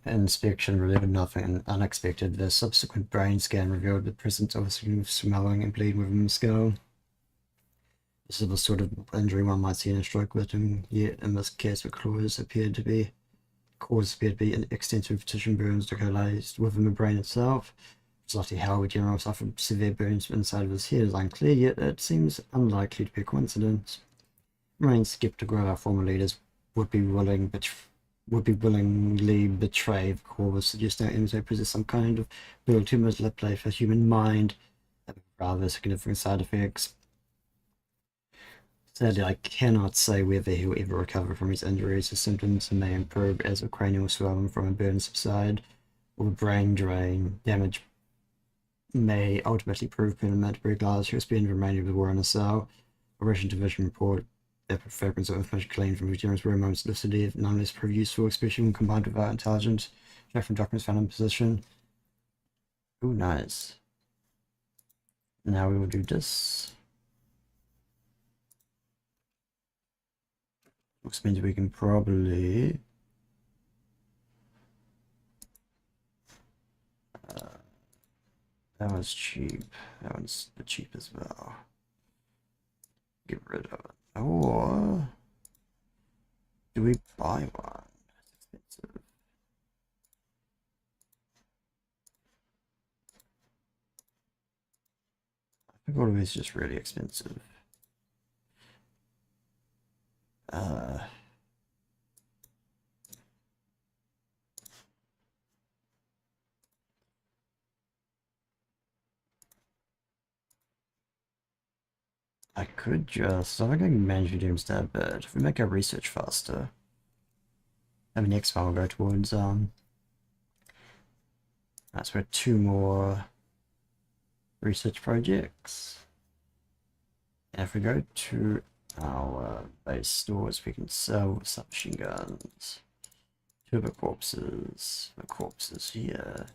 A: inspection revealed nothing unexpected, the subsequent brain scan revealed the presence of a significant swelling and bleeding within the skull. This is the sort of injury one might see in a stroke victim, yet in this case the cause appeared to be extensive tissue burns localized within the brain itself. Exactly how the general suffered severe burns inside of his head is unclear, yet it seems unlikely to be a coincidence. Remains skeptical our former leaders would be willingly betray the cause, suggesting that they possess some kind of ability to manipulate the human mind, rather significant side effects. Sadly, I cannot say whether he will ever recover from his injuries. His symptoms may improve as the cranial swelling from a burn subside, or the brain drain damage may ultimately prove permanent. Regardless, he will spend the remainder of the war in a cell. Operation Division report that fragments of information gleaned from Veterans were moments of lucidity, nonetheless prove useful, especially when combined with our intelligence. Check from documents found in position. Ooh, nice. Now we will do this. Which means we can probably that one's cheap. That one's the cheap as well. Get rid of it. Or do we buy one? It's expensive. I think all of these just really expensive. I could just, I think I can manage the instead, but if we make our research faster, I mean, next one will go towards, that's where 2 more research projects. And if we go to our base stores, we can sell submachine guns, turbo corpses, the corpses here.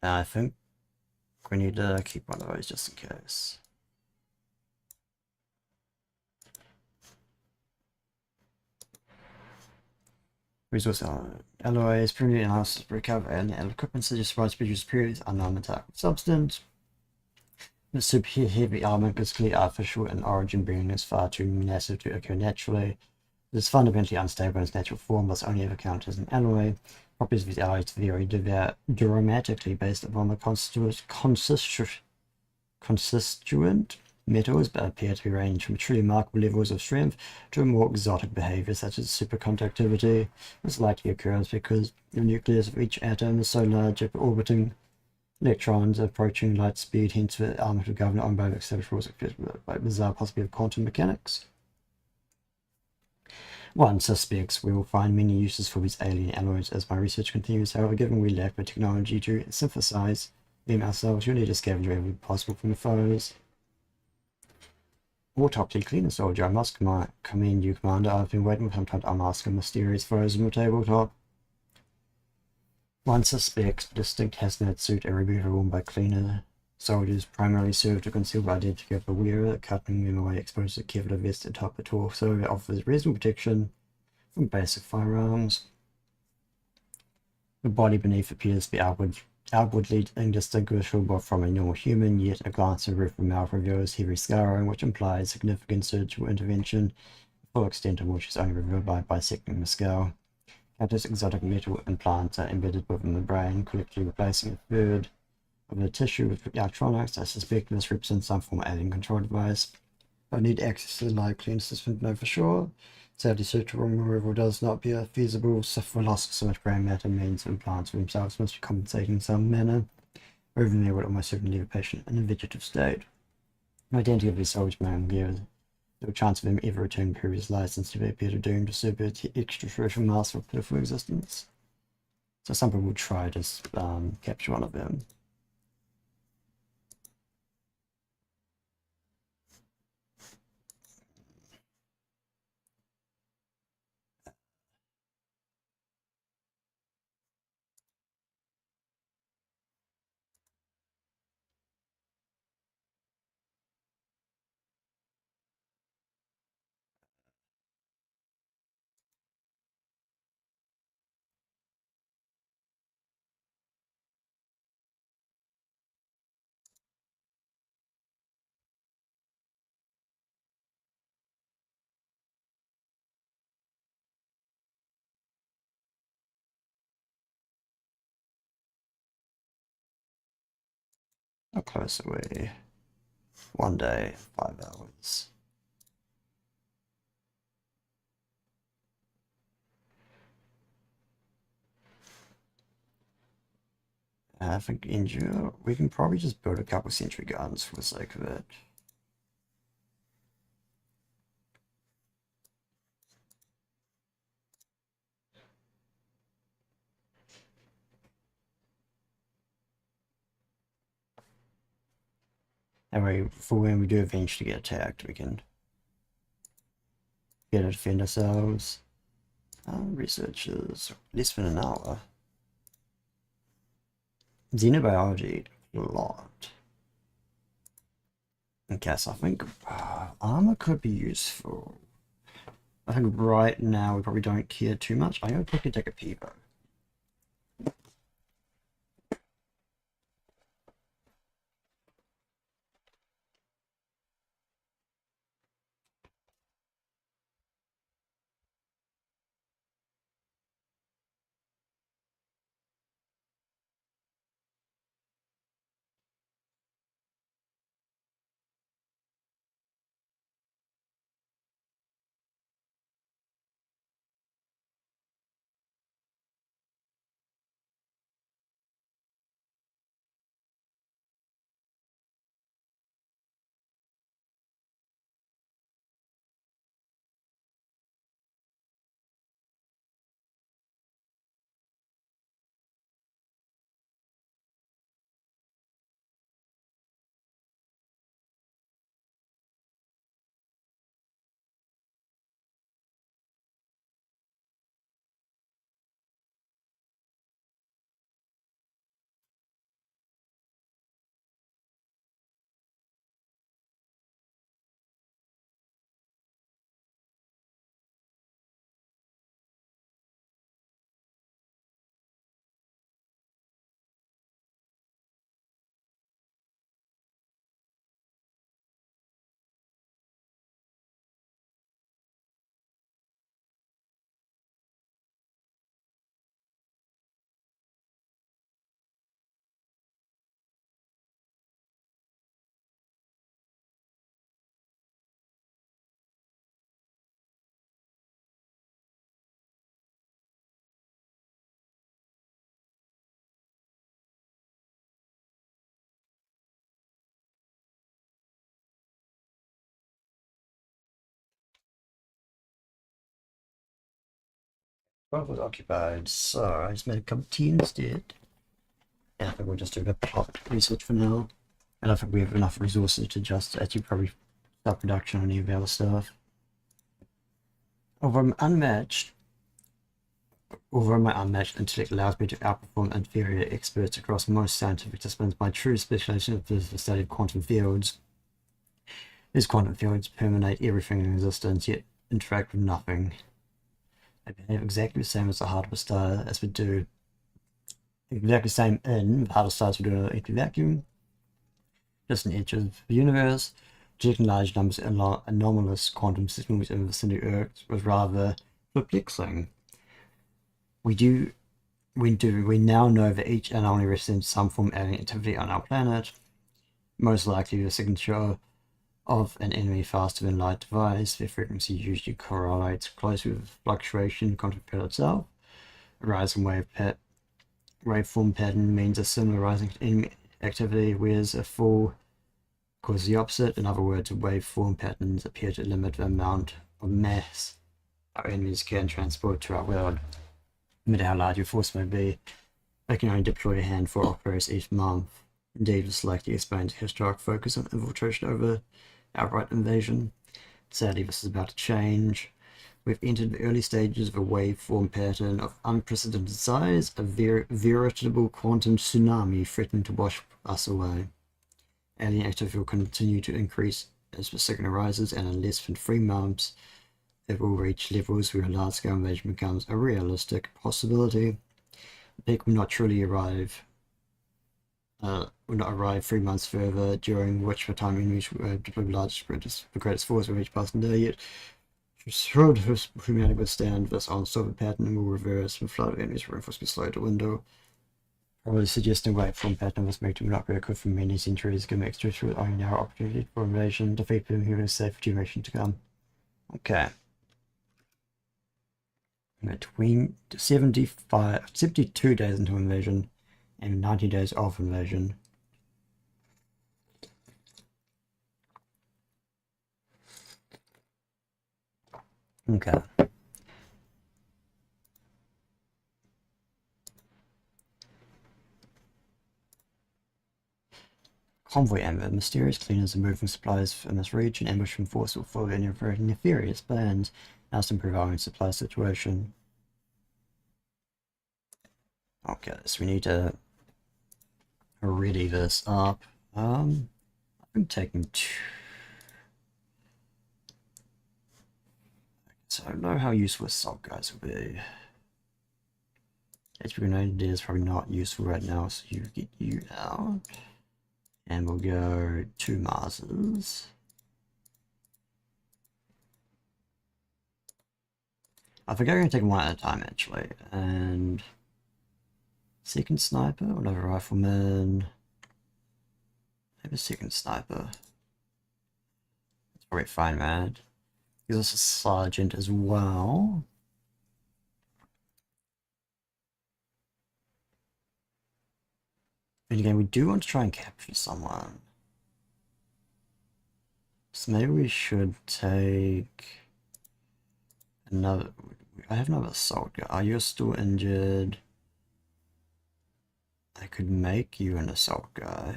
A: And I think we need to keep one of those just in case. Resource alloys, primitive analysis to recover and equipment suggests right to produce periods unknown attack substance. The super heavy armor is clearly artificial in origin, bringing us far too massive to occur naturally. It is fundamentally unstable in its natural form, thus only ever counted as an alloy. Properties of these alloys vary dramatically based upon the constituent metals, but appear to range from truly remarkable levels of strength to a more exotic behavior such as superconductivity. This likely occurs because the nucleus of each atom is so large that orbiting electrons approaching light speed, hence the element of government on both established rules by bizarre possibility of quantum mechanics. One suspects we will find many uses for these alien alloys as my research continues. However, given we lack the technology to synthesize them ourselves, you'll need to scavenge wherever possible from the foes. Autopsy cleaner soldier, I must commend you, Commander. I've been waiting for some time to unmask a mysterious foes on the tabletop. One suspects distinct hazmat suit and remover worn by cleaner soldiers primarily serve to conceal the identity of the wearer, cutting them away exposed to Kevlar vest atop the torso that offers reasonable protection from basic firearms. The body beneath appears to be outwardly indistinguishable from a normal human, yet a glance at the roof of the mouth reveals heavy scarring, which implies significant surgical intervention, the full extent of which is only revealed by bisecting the skull. Countless exotic metal implants are embedded within the brain, quickly replacing a third of the tissue with electronics. I suspect this represents some form of alien control device. I need access to the live clean system to know for sure. Sadly, surgical removal does not appear feasible, so for loss of so much brain matter means implants for themselves must be compensated in some manner, or even they would almost certainly leave a patient in a vegetative state. The identity of these soldiers may unclear. No chance of them ever returning previous license to be appear to doomed to serve extraterrestrial master of pitiful existence. So some people try to capture one of them. How close are we? 1 day, 5 hours. I think endure. We can probably just build a couple sentry gardens for the sake of it. That way, for when we do eventually get attacked, we can get to defend ourselves. Researchers, less than an hour. Xenobiology, a lot. Okay, so I think armor could be useful. I think right now we probably don't care too much. I'm going to pick a deck of Peebo. Both was occupied, so I just made a cup of tea instead. And I think we'll just do a bit of plot research for now. And I think we have enough resources to just actually probably start production on any of the other stuff. Although my unmatched intellect allows me to outperform inferior experts across most scientific disciplines, my true specialization is the study of quantum fields. These quantum fields permeate everything in existence, yet interact with nothing. They behave exactly the same as the heart of a star, as we do exactly the same in the heart of stars we do in an empty vacuum. Just an edge of the universe. Detecting large numbers of anomalous quantum systems in the vicinity of Earth was rather perplexing. We now know that each anomaly represents some form of alien activity on our planet. Most likely the signature of an enemy faster than light device. Their frequency usually correlates closely with fluctuation in the quantum field itself. A rising waveform pattern means a similar rising enemy activity, whereas a fall causes the opposite. In other words, waveform patterns appear to limit the amount of mass our enemies can transport to our world. matter how large your force may be, they can only deploy a handful of operators each month. Indeed, this likely explains the historic focus on infiltration over outright invasion. Sadly, this is about to change. We've entered the early stages of a waveform pattern of unprecedented size, a veritable quantum tsunami threatening to wash us away. Alien activity will continue to increase as the signal rises, and in less than 3 months, it will reach levels where a large-scale invasion becomes a realistic possibility. The peak will not truly arrive. Will not arrive 3 months further, during which the time in which deploy the greatest force of each passing day. Yet, should humanity withstand this onslaught, pattern will reverse, and flood of enemies reinforced be slow to window. Probably suggesting waveform pattern was made to not be occurred for many centuries, giving extraterrestrials only now opportunity for invasion, defeat them, human safe for generation to come. Okay. Between 72 days until invasion and 90 days of invasion. Okay. Convoy amber. Mysterious cleaners are moving supplies in this region. Ambushing force will follow any very nefarious plans. Now to improve our own supply situation. Okay, so we need to ready this up. I've been taking two. So I don't know how useful assault guys will be. HP grenade is probably not useful right now, so you get you out. And we'll go 2 Marses. I think I'm going to take 1 at a time actually. And second sniper, another rifleman. Maybe a second sniper. That's probably fine, man. He's also a sergeant as well. And again, we do want to try and capture someone. So maybe we should take another. I have another assault guy. Are you still injured? I could make you an assault guy.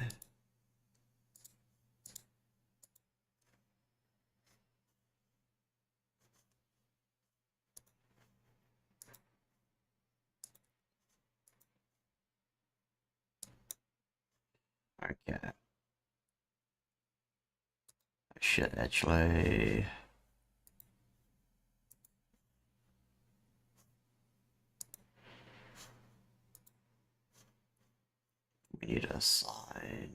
A: Okay. I should actually. We need a sign.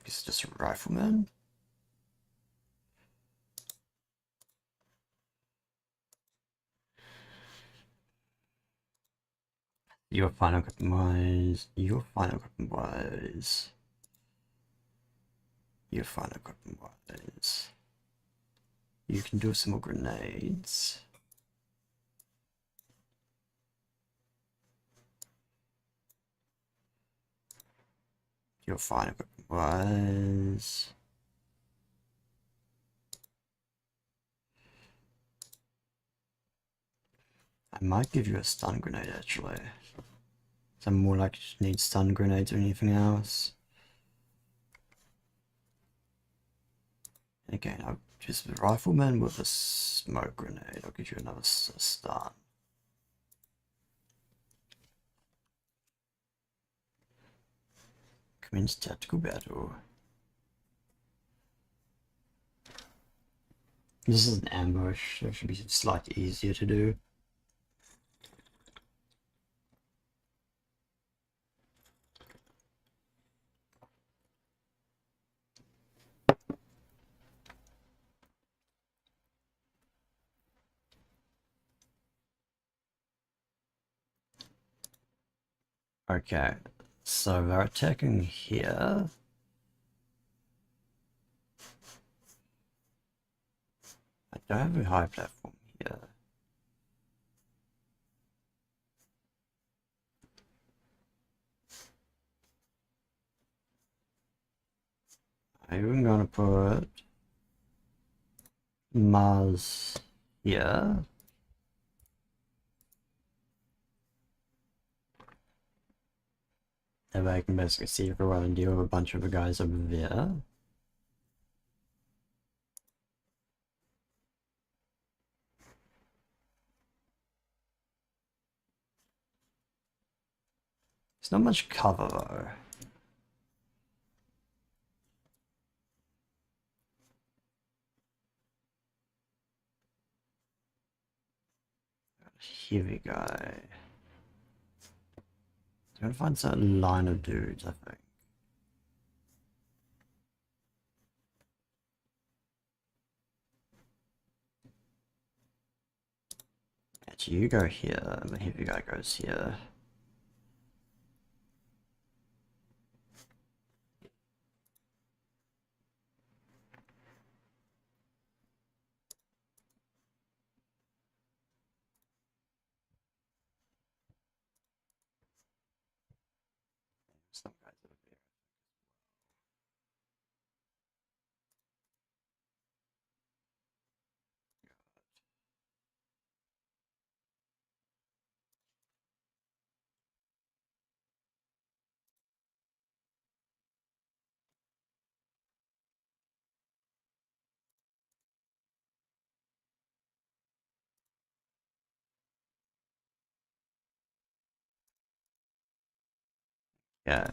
A: It's just a rifleman. Your final compromise. Your final compromise. Your final compromise. You can do some more grenades. Your final compromise. I might give you a stun grenade actually. So I'm more likely to need stun grenades or anything else. And again, I'll just the rifleman with a smoke grenade. I'll give you another stun. Commence tactical battle. This is an ambush, so it should be slightly easier to do. Okay, so they're attacking here. I don't have a high platform here. I'm even gonna put Mars here. That way I can basically see everyone and deal with a bunch of the guys over there. There's not much cover though. Here we go. I'm gonna find some line of dudes, I think. Actually, you go here, and the heavy guy goes here. Some guys over there. Yeah.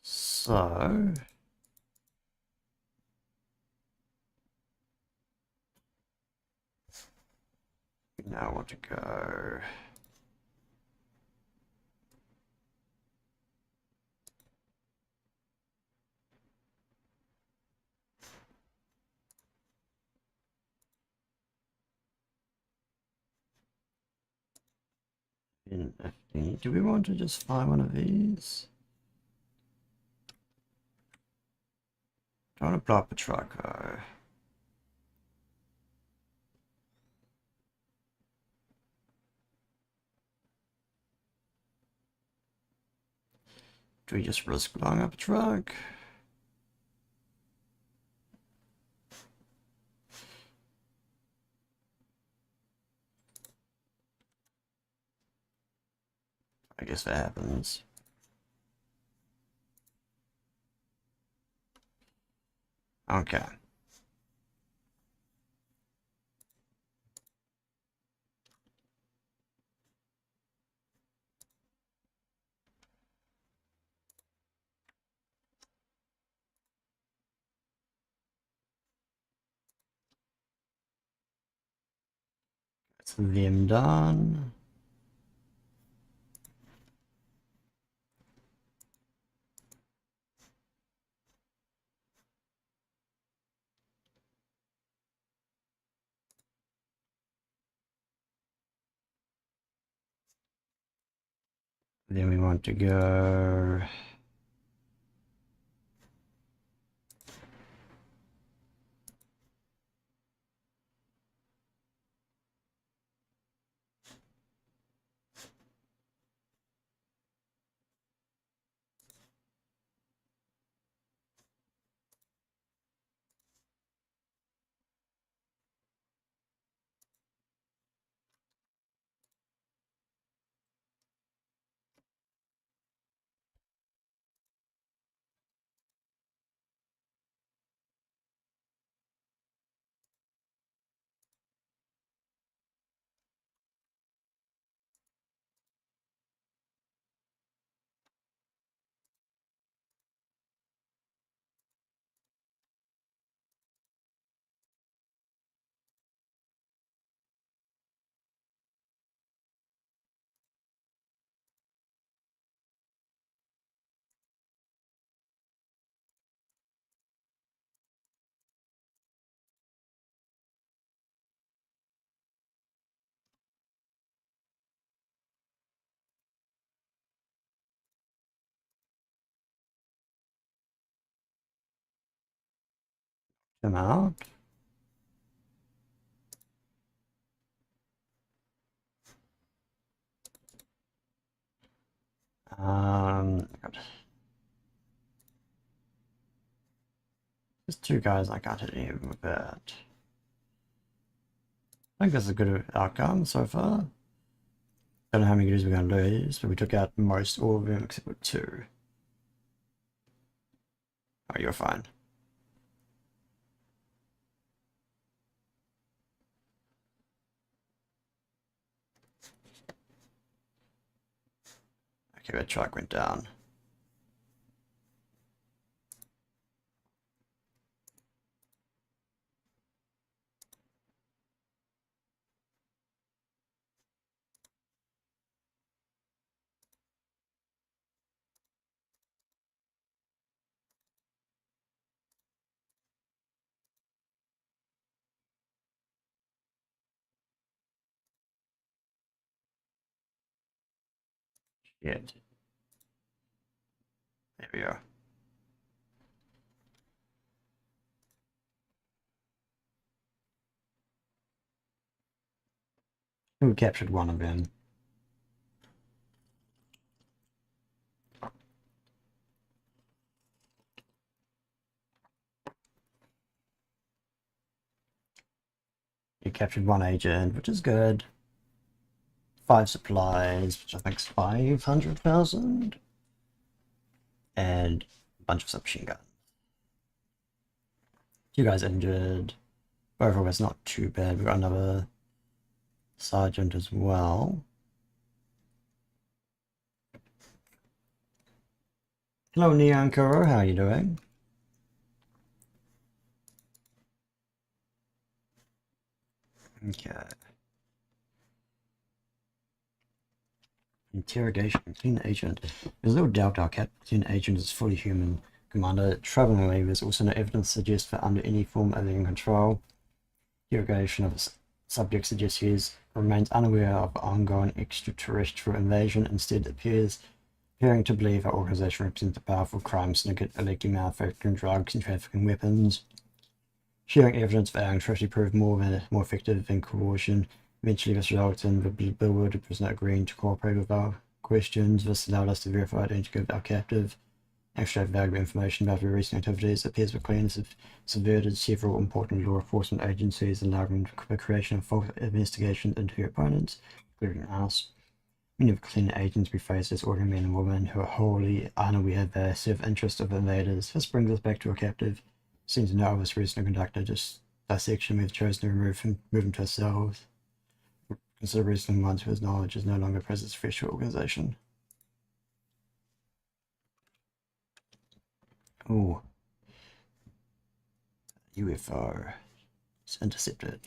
A: So now I want to go. In 15. Do we want to just find one of these? Don't want to blow up a truck though. Do we just risk blowing up a truck? I guess that happens. Okay. That's them done. Then we want to go. Them out. God. There's two guys I can't hit even with that. I think that's a good outcome so far. Don't know how many guys we're going to lose, but we took out most all of them except for 2. Oh, you're fine. Okay, that truck went down. Yeah. There we go. We captured one of them. You captured 1 agent, which is good. 5 supplies, which I think is 500,000. And a bunch of submachine guns. 2 guys injured. Overall, it's not too bad. We've got another sergeant as well. Hello, Neon Kuro, how are you doing? Okay. Interrogation. Clean agent. There's no doubt our captain agent is fully human. Commander, troublingly, there's also no evidence to suggest that under any form of alien control. Interrogation of the subject suggests he remains unaware of ongoing extraterrestrial invasion. Instead, appearing to believe our organization represents a powerful crime syndicate electing manufacturing drugs and trafficking weapons. Sharing evidence of our tragedy proved more effective than coercion. Eventually, this resulted in the bewildered prisoner agreeing to cooperate with our questions. This allowed us to verify the identity of our captive, extract valuable information about their recent activities. It appears that cleaners have subverted several important law enforcement agencies, allowing the creation of false investigations into their opponents, including us. Many of the cleaner agents we face as ordinary men and women who are wholly unaware of the self-interest of invaders. This brings us back to our captive. Seems to know of this reason to conduct a dissection we've chosen to move him to ourselves. Consider reasoning ones whose knowledge is no longer present as official organization. Oh. UFO. It's intercepted.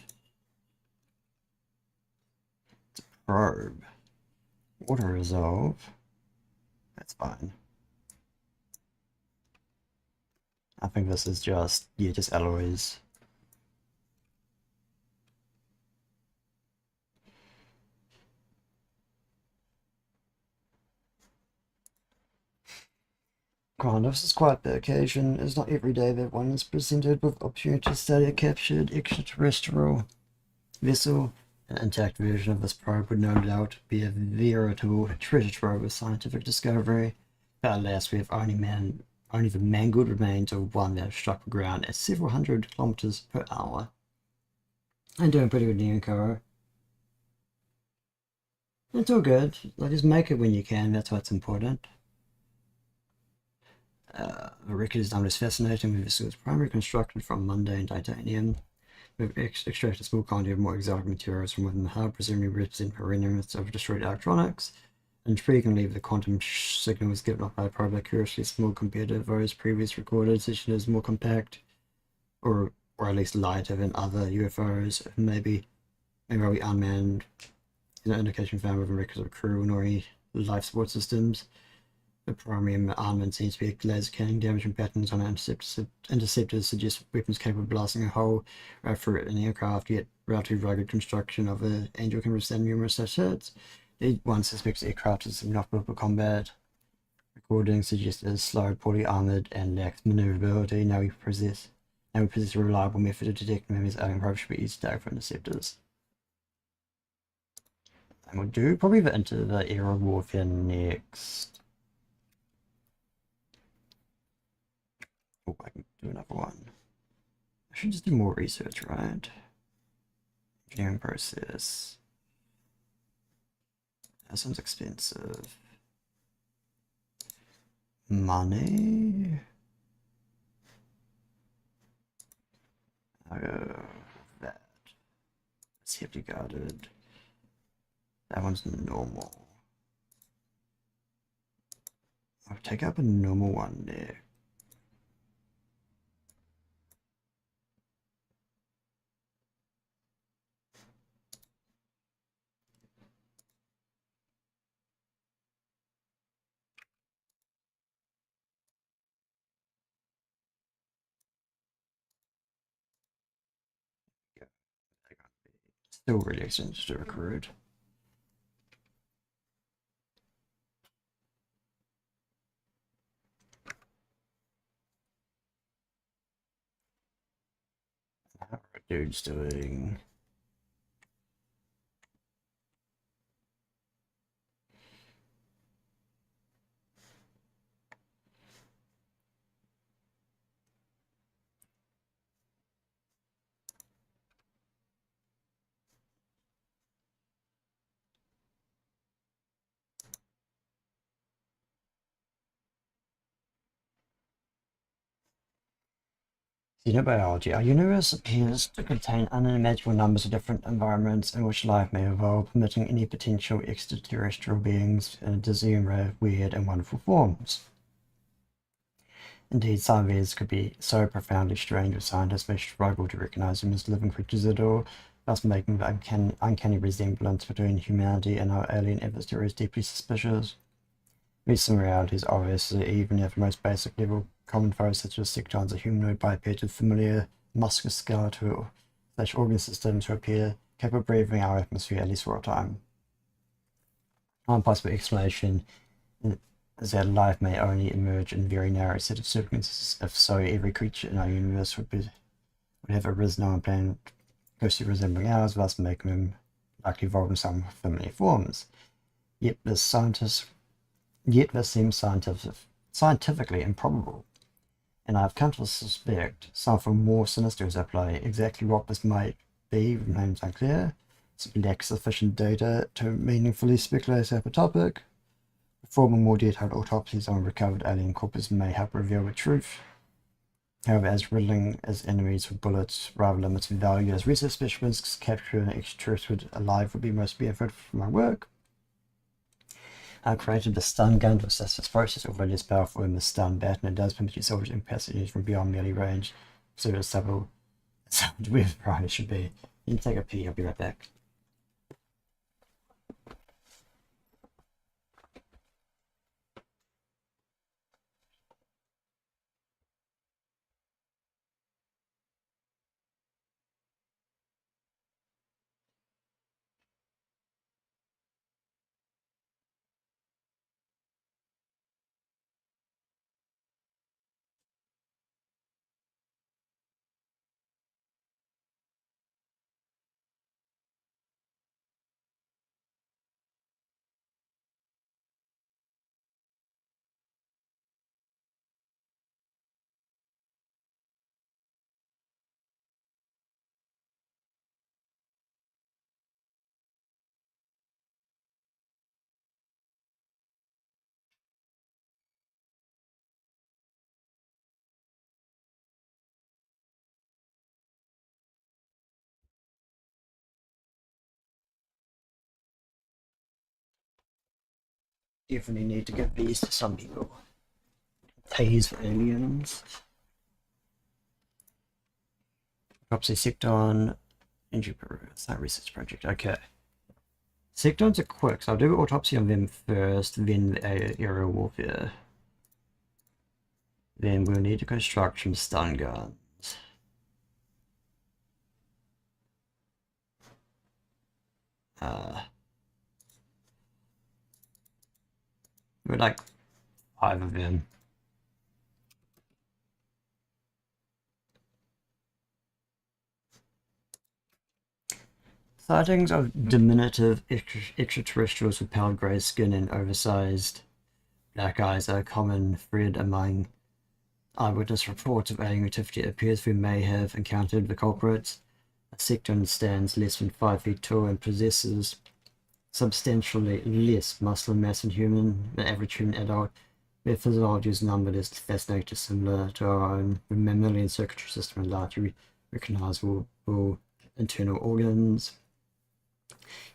A: It's a probe. Auto resolve. That's fine. I think this is just, yeah, just alloys. Grant, this is quite the occasion. It's not every day that one is presented with opportunity to study a captured extraterrestrial vessel. An intact version of this probe would no doubt be a veritable treasure trove of scientific discovery. But alas, we have only the mangled remains of one that struck the ground at several hundred kilometers per hour. I'm doing pretty good, Neonkaro. It's all good. Like, just make it when you can. That's what's important. The record is nonetheless fascinating. The vessel is primarily constructed from mundane titanium. We've extracted a small quantity of more exotic materials from within the hub, presumably represent remnants of destroyed electronics. Intriguingly, the quantum signal was given off by a probe curiously small compared to those previous recorded, such as more compact, or at least lighter than other UFOs. Maybe unmanned. No indication found within records of crew nor any life support systems. The primary armament seems to be laser cannon. Damaging patterns on interceptors suggest weapons capable of blasting a hole through an aircraft, yet relatively rugged construction of the Angel can withstand numerous such hits. One suspects the aircraft is inoperable for combat. Recordings suggest it is slow, poorly armored, and lacks maneuverability. Now we possess a reliable method of detecting enemies. Alien probes should be easy to target for interceptors. And we'll do probably into the aerial warfare next. Oh, I can do another one. I should just do more research, right? Engineering process. That sounds expensive. Money? I'll go that. It's heavily guarded. That one's normal. I'll take up a normal one there. Still really expensive to recruit. How are dudes doing? Xenobiology. Our universe appears to contain unimaginable numbers of different environments in which life may evolve, permitting any potential extraterrestrial beings in a dizzying array of weird and wonderful forms. Indeed, some of these could be so profoundly strange that scientists may struggle to recognize them as living creatures at all, thus making the uncanny resemblance between humanity and our alien adversaries deeply suspicious. These similarities obviously, even at the most basic level, common foes such as sectons are humanoid bipeds with familiar musculoskeletal / organ systems who appear capable of breathing our atmosphere at least for a time. One possible explanation is that life may only emerge in a very narrow set of circumstances. If so, every creature in our universe would have arisen on a planet closely resembling ours, thus making them likely evolve in some familiar forms. Yet this seems scientifically improbable, and I have come to suspect something more sinister is at play. Exactly what this might be remains unclear. Simply lacks sufficient data to meaningfully speculate about the topic. Performing more detailed autopsies on recovered alien corpses may help reveal the truth. However, as riddling as enemies with bullets rather limits value as research specimens, capturing an extraterrestrial alive would be most beneficial for my work. I created the stun gun to assist this process, although less powerful than the stun bat, and it does permit your soldiers incapacitated from beyond melee range. So it's several where the priority should be. You can take a pee, I'll be right back. Definitely need to give these to some people. Tase for aliens. Autopsy Secton. Injury Peru. It's not a research project. Okay. Sectons are quick, so I'll do autopsy on them first, then the aerial warfare. Then we'll need to construct some stun guns. We're like 5 of them. Sightings of diminutive extraterrestrials with pale grey skin and oversized black eyes are a common thread among eyewitness reports of alien activity. It appears we may have encountered the culprits. A secton stands less than 5 feet tall and possesses substantially less muscle mass in human than average human adult. Their physiology is numbered as fascinating, similar to our own. The mammalian circulatory system and largely recognizable internal organs.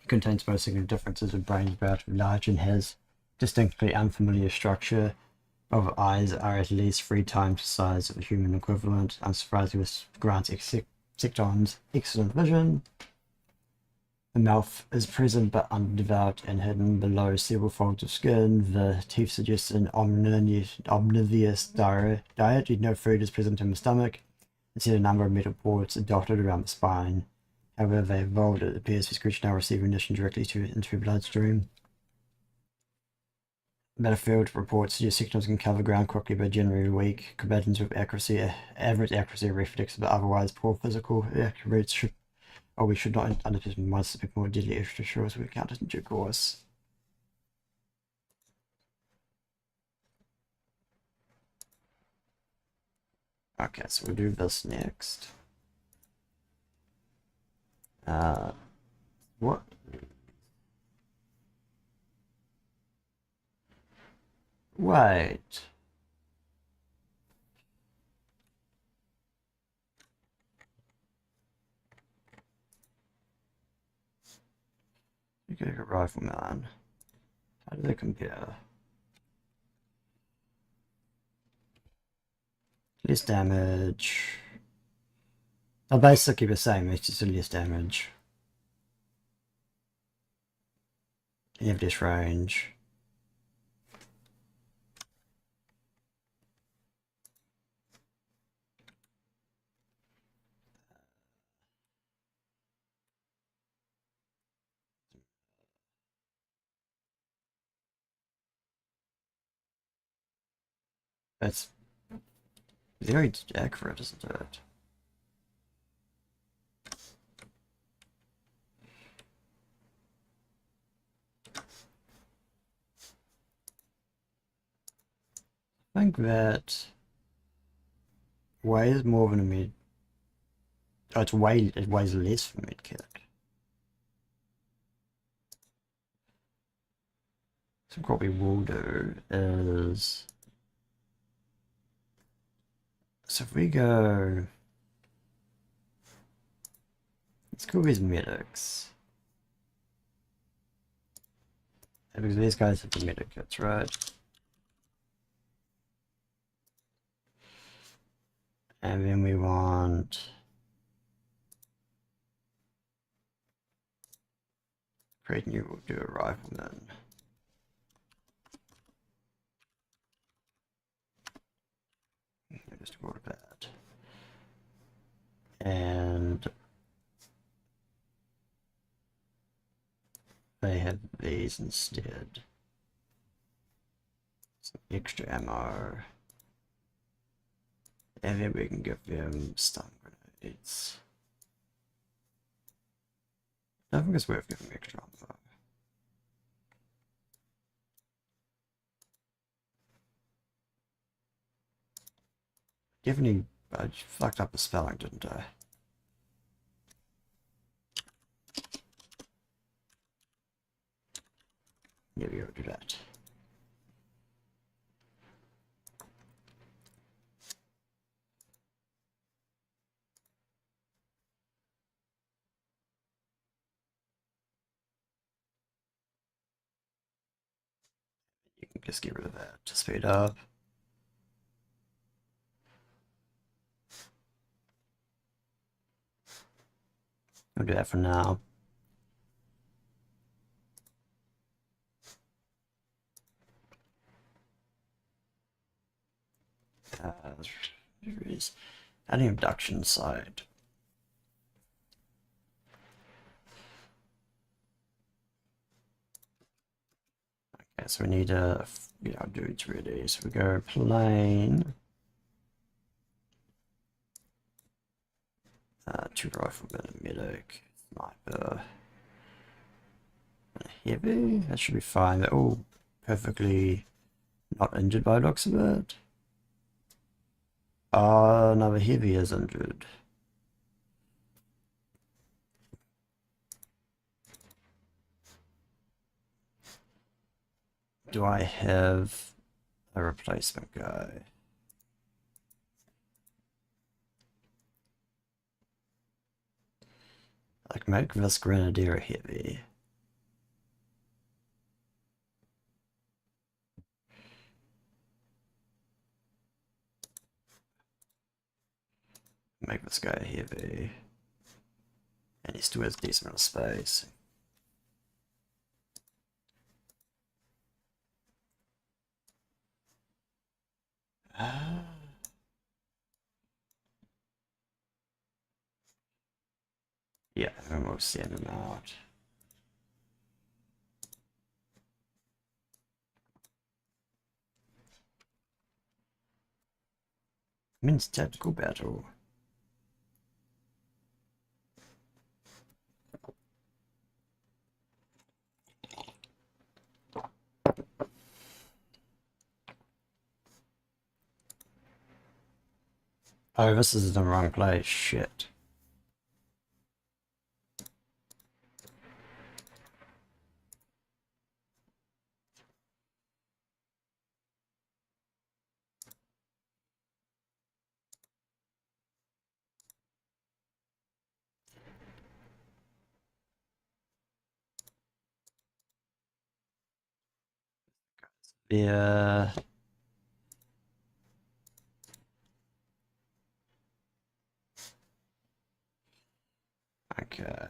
A: It contains most significant differences with brains relatively large and has distinctly unfamiliar structure. Of eyes are at least 3 times the size of a human equivalent. Unsurprisingly, this grants sectons excellent vision. The mouth is present but underdeveloped and hidden below several folds of skin. The teeth suggest an omnivorous diet. No food is present in the stomach. Instead, a number of metal boards are dotted around the spine. However, they evolved. It appears this creature now receives ignition directly into the bloodstream. Battlefield reports suggest sectons can cover ground quickly but generally weak. Combatants with average accuracy reflects but otherwise poor physical accuracy. We should not underestimate monsters be more deadly extra sure as we count in due course. Okay, so we'll do this next. What? Wait. You get a rifleman. How do they compare? Less damage. They're basically the same, it's just less damage. You have less range. That's very accurate, isn't it? I think that weighs more than a mid. Oh, it weighs less than a mid kit. So what we will do is, so if we go, let's go with medics. Because these guys have the medic kits, right? And then we want create new, we'll do a rifleman. Just go to that. And they have these instead. Some extra ammo. And then we can give them stun grenades. I think it's worth giving extra ammo. Definitely, I fucked up the spelling, didn't I? Yeah, we gotta do that. You can just get rid of that to speed up. We'll do that for now. There is an abduction site. Okay, so we need to get our dudes ready. So we go plane. 2 riflemen, a medic, sniper, and a heavy. That should be fine. They're all perfectly not injured by the looks of it. No, the heavy is injured. Do I have a replacement guy? Like, make this Grenadier heavy. Make this guy heavy. And he still has a decent amount of space. Yeah, and we'll send him out. Means tactical battle. Oh, this is in the wrong place. Shit. Yeah. Okay.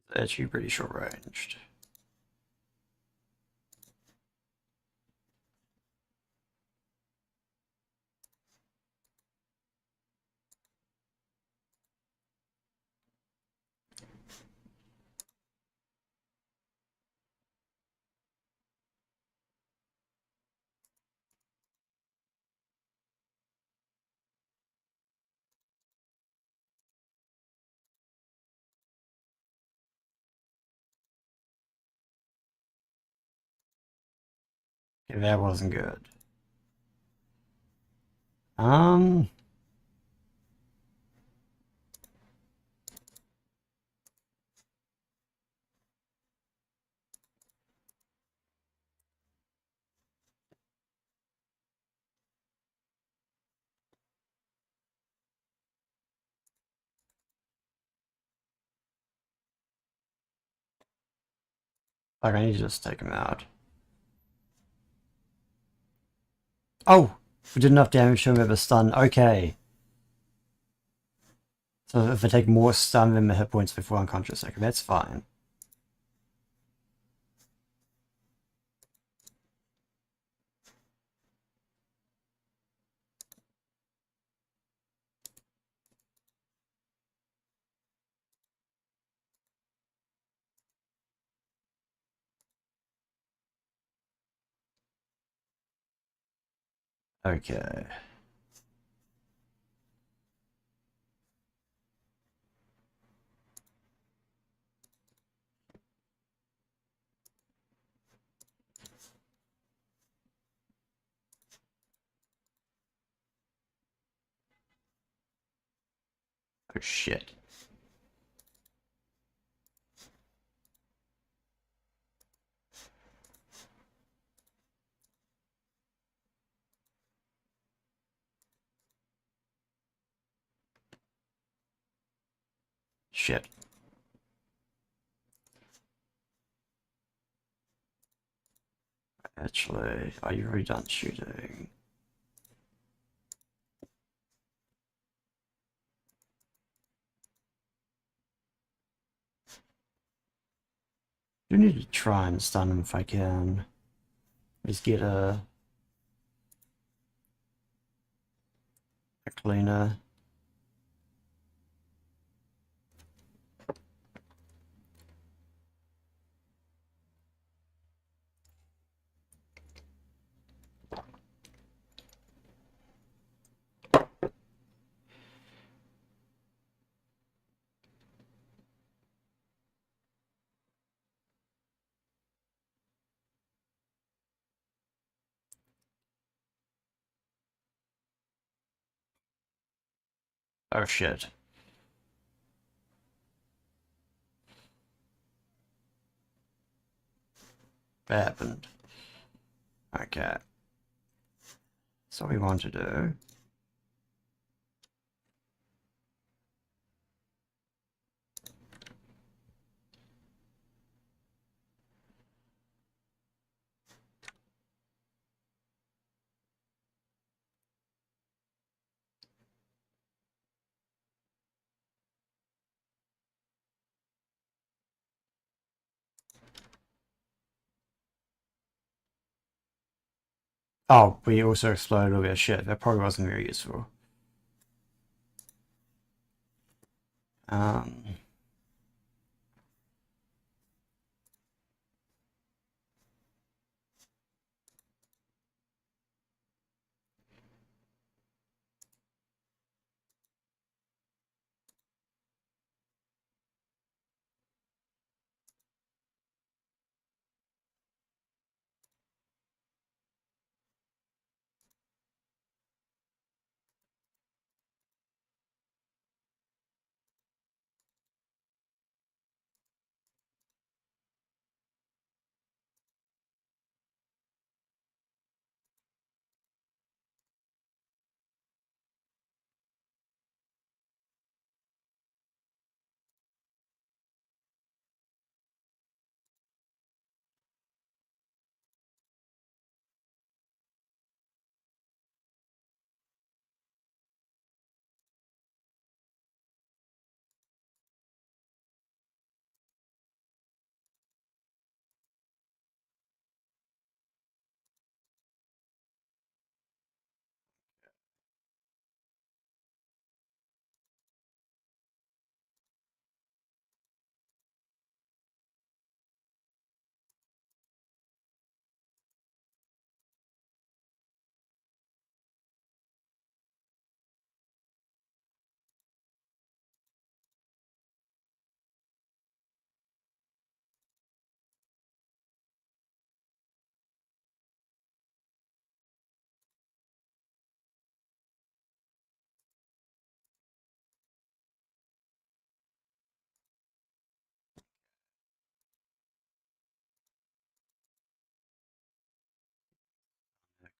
A: It's actually pretty short ranged. Okay, that wasn't good. Um, like I need to just take him out. Oh, we did enough damage to him with a stun. Okay. So if I take more stun than my hit points before unconscious, okay, that's fine. Okay. Oh shit. Shit. Actually, are you already done shooting? I do need to try and stun him if I can. Let's get a cleaner. Oh shit. What happened? Okay. So what we want to do. Oh, we also exploded all our shit. That probably wasn't very useful. Um,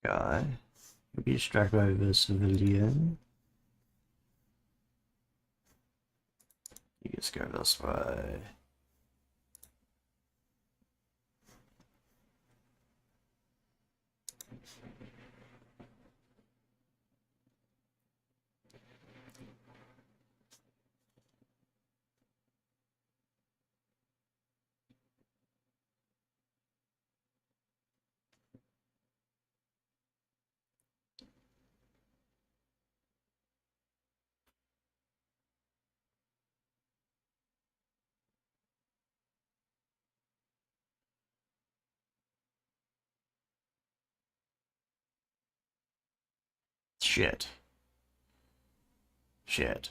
A: guy. You'll be distracted by the civilian. You just go this way. Shit. Shit.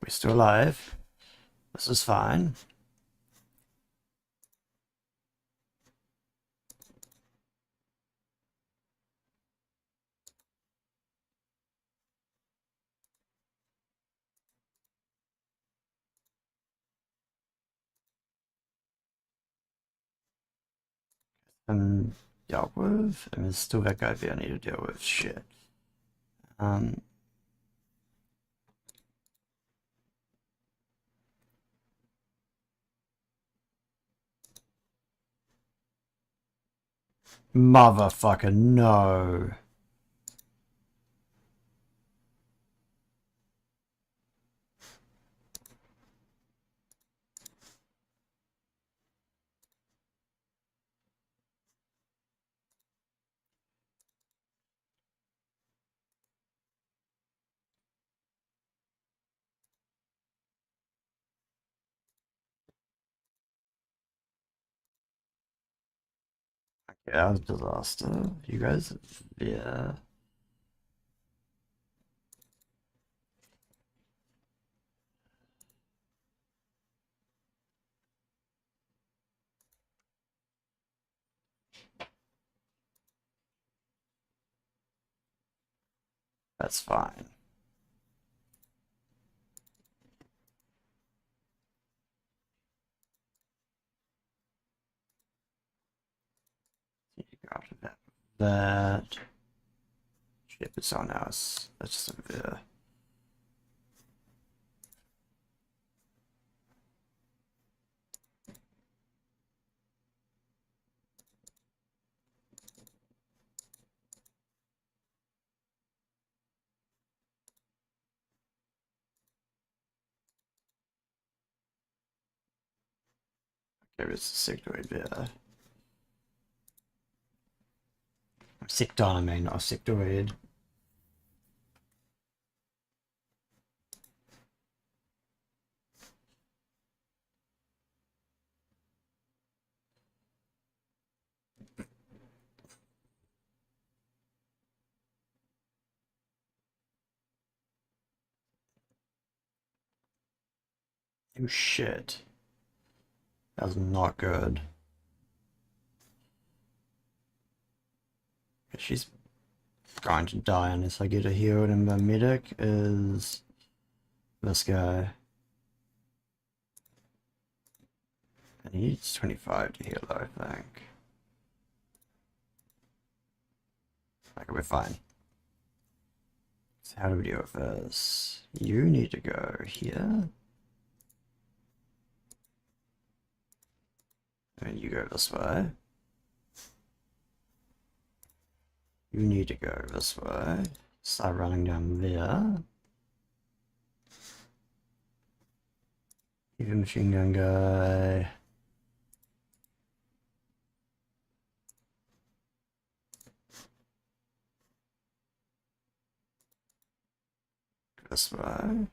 A: We're still alive. This is fine. Dealt with, and there's still that guy there I need to deal with. Shit. Um, Motherfucker, no. Yeah, that was a disaster. You guys, yeah. That's fine. You go after that. That. Ship is on us. That's just over there. There is a sectoid there. Secton, I mean, not a sectoid. Oh shit. That was not good. She's going to die unless I get her healed, and the medic is this guy. And he needs 25 to heal, though, I think. Okay, we're fine. So how do we deal with this? You need to go here. And you go this way. You need to go this way. Start running down there. Heavy machine gun guy. This way.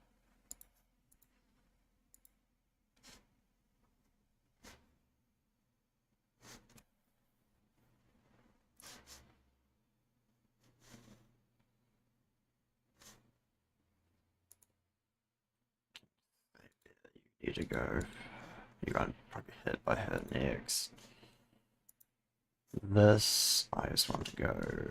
A: You need to go. You're gonna probably hit by her next. This, I just want to go.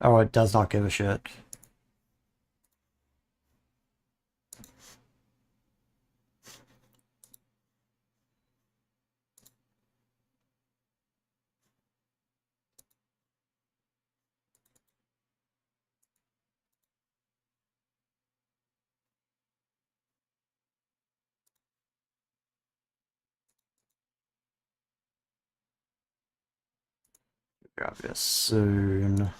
A: Oh, it does not give a shit. Grab this soon.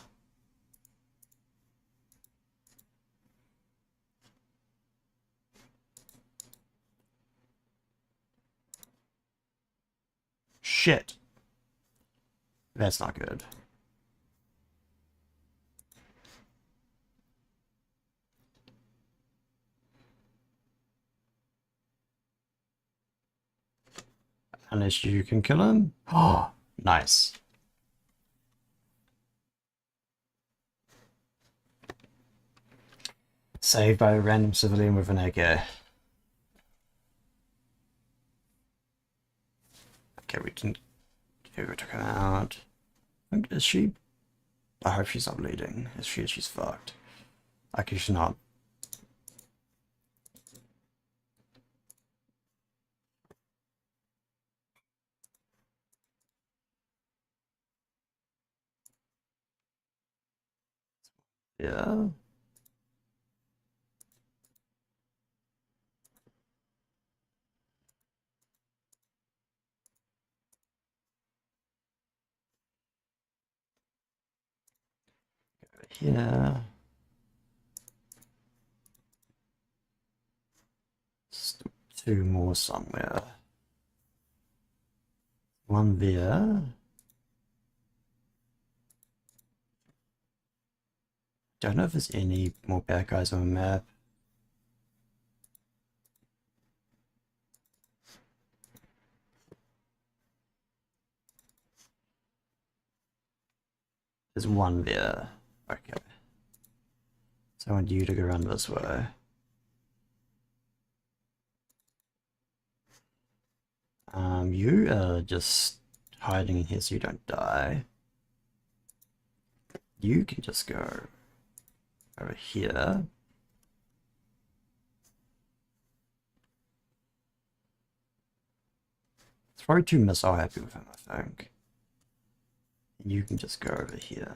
A: Shit. That's not good. Unless you can kill him. Oh, nice. Saved by a random civilian with an AK. Okay, we didn't. Okay, we took her out. Is she? I hope she's not bleeding. If she is, she's fucked. Okay, she's not. Yeah. Yeah. Still two more somewhere. One there. Don't know if there's any more bad guys on the map. There's one there. Okay. So I want you to go around this way. You are just hiding in here so you don't die. You can just go over here. It's probably too missile happy with him, I think. And you can just go over here.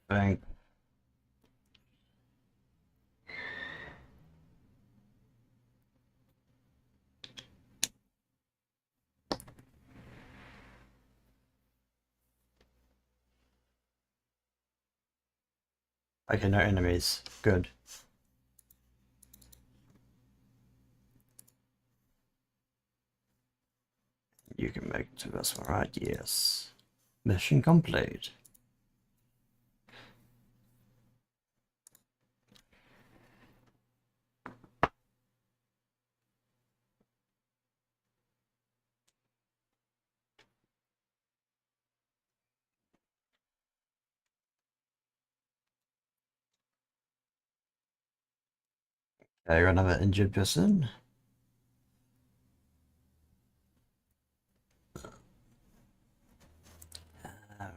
A: I think. Okay, no enemies. Good. You can make it to this one, right? Yes. Mission complete. Okay, got another injured person.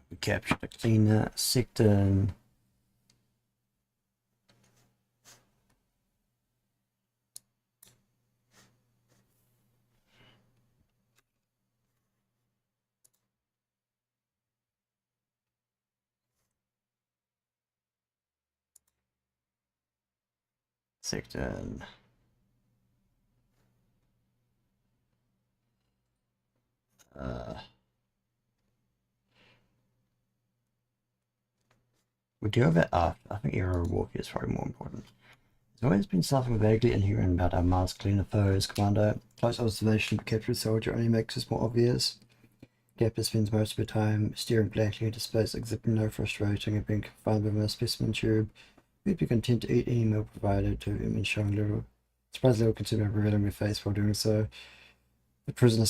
A: We captured a cleaner sector. Sector. We do have it after. I think Aero Walkie is probably more important. There's always been something vaguely inherent about our masked cleaner foes, Commander. Close observation of captured soldier only makes this more obvious. Gapper spends most of her time staring blankly into space, exhibiting no frustration at being confined within a specimen tube. We'd be content to eat any meal provided to him and showing little, surprised little consider revealing their face while doing so. The prisoner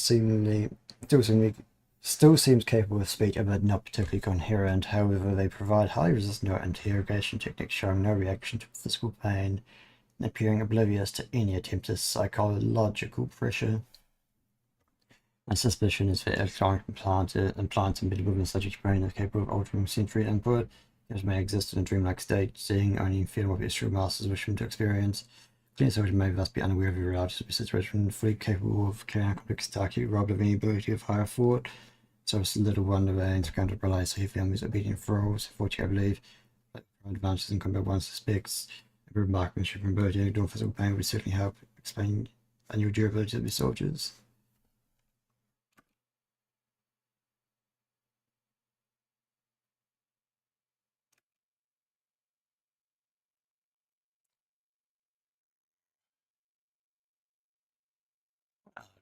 A: still seems capable of speech, but not particularly coherent. However, they provide highly resistant interrogation techniques showing no reaction to physical pain and appearing oblivious to any attempt at psychological pressure. My suspicion is that electronic implants embedded within such a brain are capable of altering sensory input. Those may exist in a dreamlike state, seeing only in feeling what the astral masters wish them to experience. Clean soldier may thus be unaware of the realities of the situation, fully capable of carrying out complex tasks, robbed of any ability of higher thought. So it's little wonder they encountered rely so heavily on these obedient thralls. Fortunately, I believe that advantages in combat one suspects improved marksmanship and ability to ignore physical pain would certainly help explain unusual durability of these soldiers.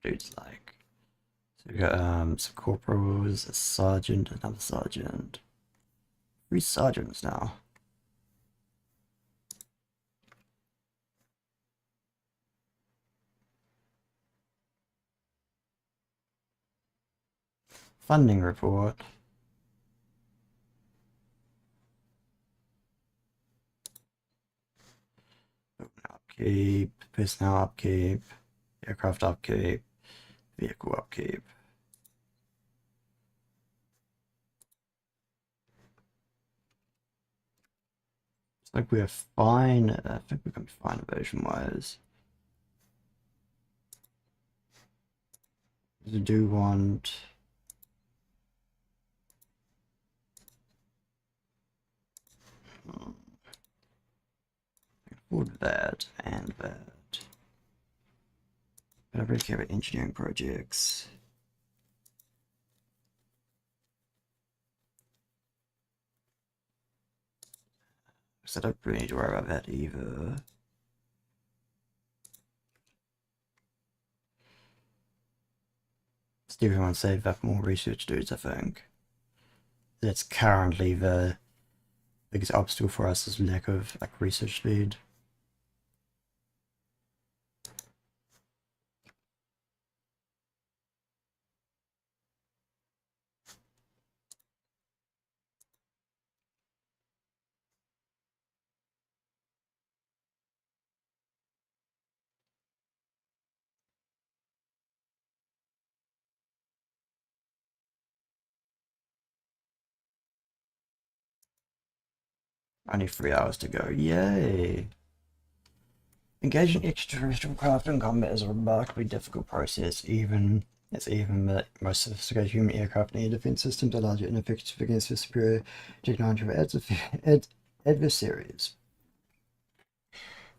A: Dude's like, so we got some corporals, a sergeant, another sergeant, 3 sergeants now. Funding report. Upkeep, personnel upkeep, aircraft upkeep, vehicle upkeep. It's like we're fine. I think we're gonna be fine evasion wise. We do want afford that and that. But I really care about engineering projects. So I don't really need to worry about that either. everyone save up more research dudes, I think. That's currently the biggest obstacle for us is lack of like research speed. Only 3 hours to go. Yay! Engaging extraterrestrial craft in combat is a remarkably difficult process, even the most sophisticated human aircraft and air defense systems are largely ineffective against their superior technology of adversaries.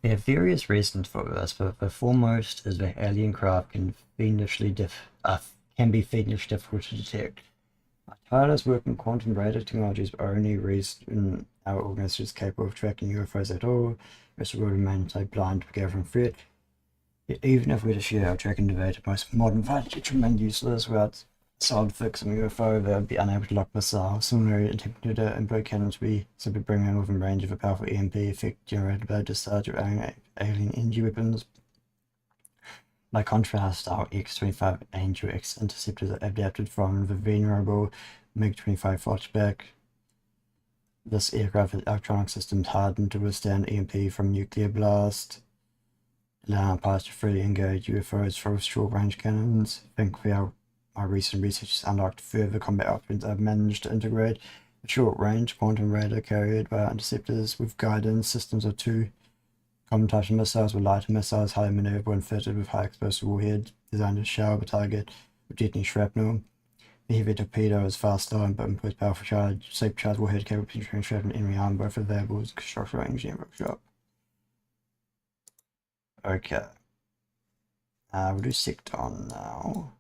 A: There are various reasons for this, but the foremost is that alien craft can be fiendishly difficult to detect. Our tireless work in quantum radar technology is the only reason our organization is capable of tracking UFOs at all. The rest of the world remains blind to the gathering threat. Yet even if we were to share our tracking data, most modern fighters remain useless without solid fix on UFO. They would be unable to lock missiles. Similarly, attempting to employ cannons would be simply bringing them within range of a powerful EMP effect generated by the discharge of alien energy weapons. By contrast, our X-25 Angel X interceptors are adapted from the venerable MiG-25 Flotchback. This aircraft's electronic systems hardened to withstand EMP from nuclear blast, allowing pilots to freely engage UFOs from short-range cannons. Thankfully, our recent research has unlocked further combat options. I've managed to integrate a short-range quantum radar carried by our interceptors with guidance systems of 2 common types of missiles with lighter missiles, highly maneuverable and fitted with high explosive warheads designed to shower the target with detonating shrapnel. The heavy torpedo is faster but employs powerful safe charge warhead capable of penetrating shrapnel enemy arm, both available as structural engineering workshop. Okay. We'll do Secton now.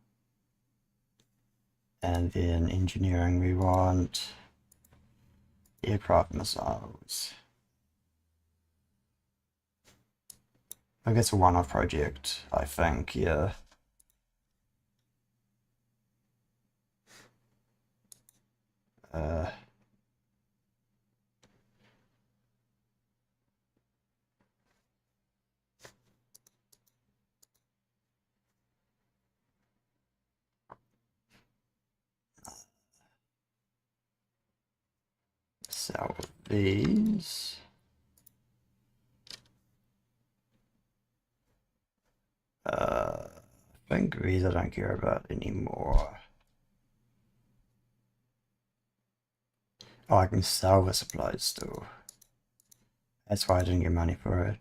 A: And then engineering, we want aircraft missiles. I guess a one-off project, I think, yeah. Sell these. I think these I don't care about anymore. Oh, I can sell the supplies still. That's why I didn't get money for it.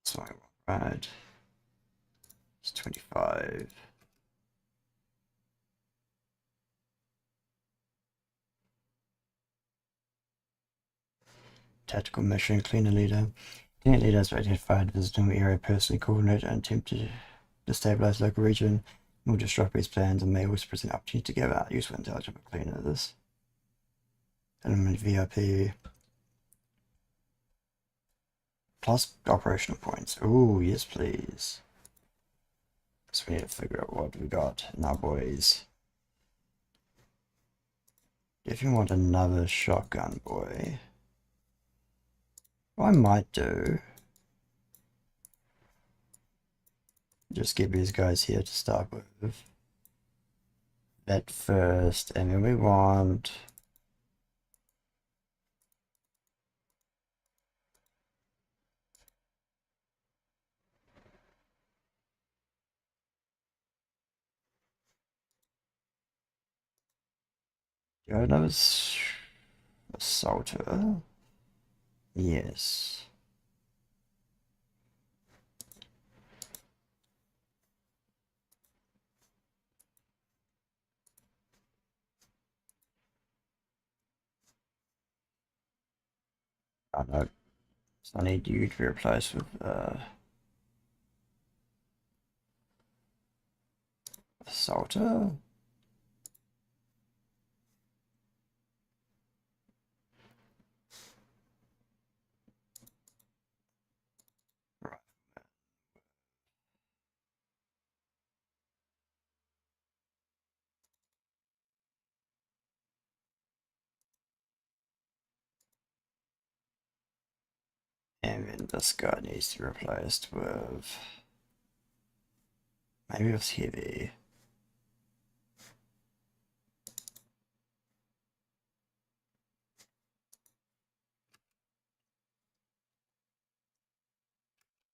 A: That's what I want, right? It's 25. Tactical mission, cleaner leader. Cleaner leader has identified the visiting area, personally coordinate and attempt to destabilize local region, will disrupt his plans, and may also present opportunity to gather useful intelligence for cleaners. Element VIP. Plus operational points. Oh, yes, please. So we need to figure out what we got now, boys. If you want another shotgun, boy, what I might do, just get these guys here to start with. That first, and then we want another assaulter. Yes. I know. So I need you to be replaced with Salter. Right. And then this guy needs to be replaced with maybe it's heavy.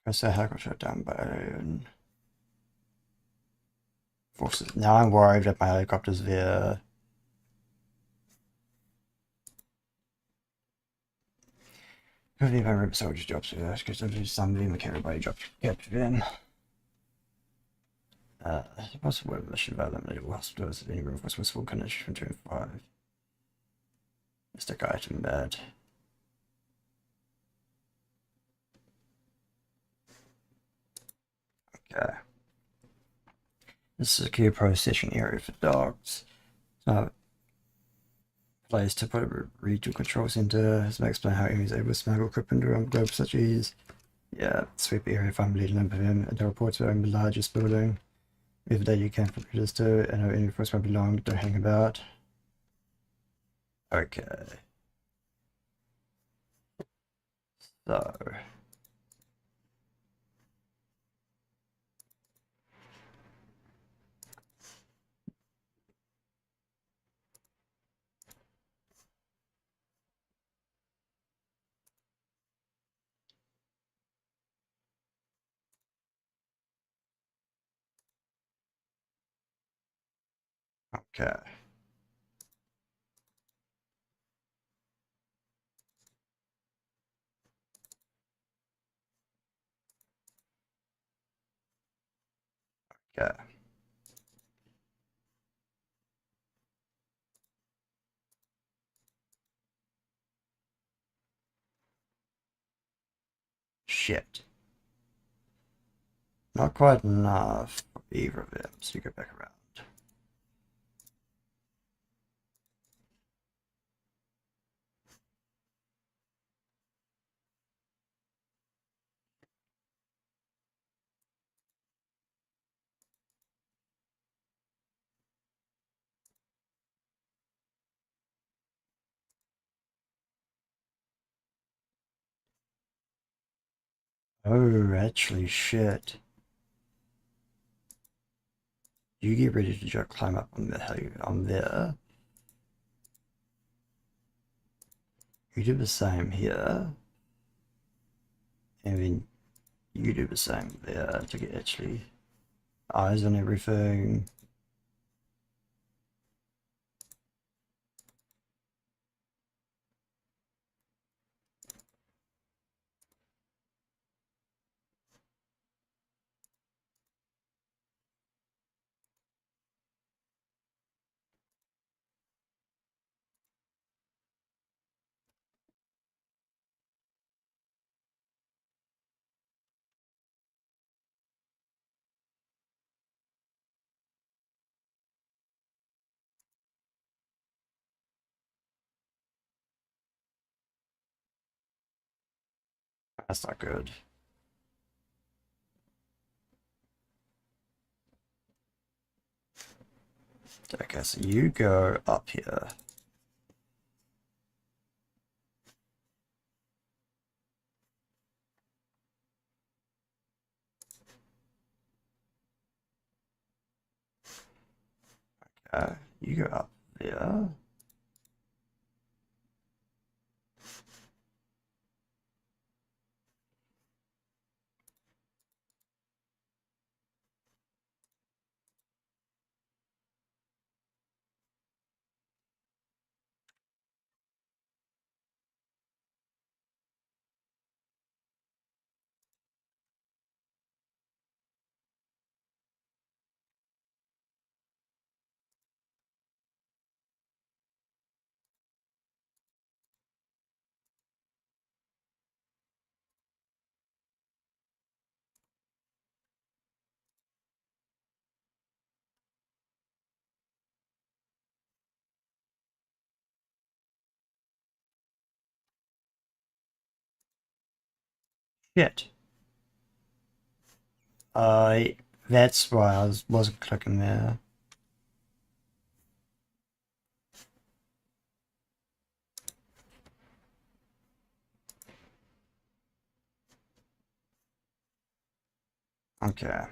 A: Because the helicopter done by own forces. Now I'm worried that my helicopter's there. Could be my rib soldiers jobs for that, because there's some of them can't everybody jobs get to them. The possible web mission about limited hospitals of any room for Swiss full condition from 2 and 5. Stick item bed. Okay. This is a secure processing area for dogs. So, place to put a regional control center. This may explain how enemies able to smuggle equipment around globes such as. Yeah, sweep the area if I'm leading them for him. And the reports are in the largest building. If that you can for this too, and know any force might belong, don't hang about. Okay. So. Okay. Okay. Shit. Not quite enough for either of them, so you go back around. Oh, actually, shit. You get ready to just climb up on on there. You do the same here. And then you do the same there to get actually eyes on everything. That's not good. Okay, so you go up here. You go up there. Shit. That's why I wasn't clicking there. Okay.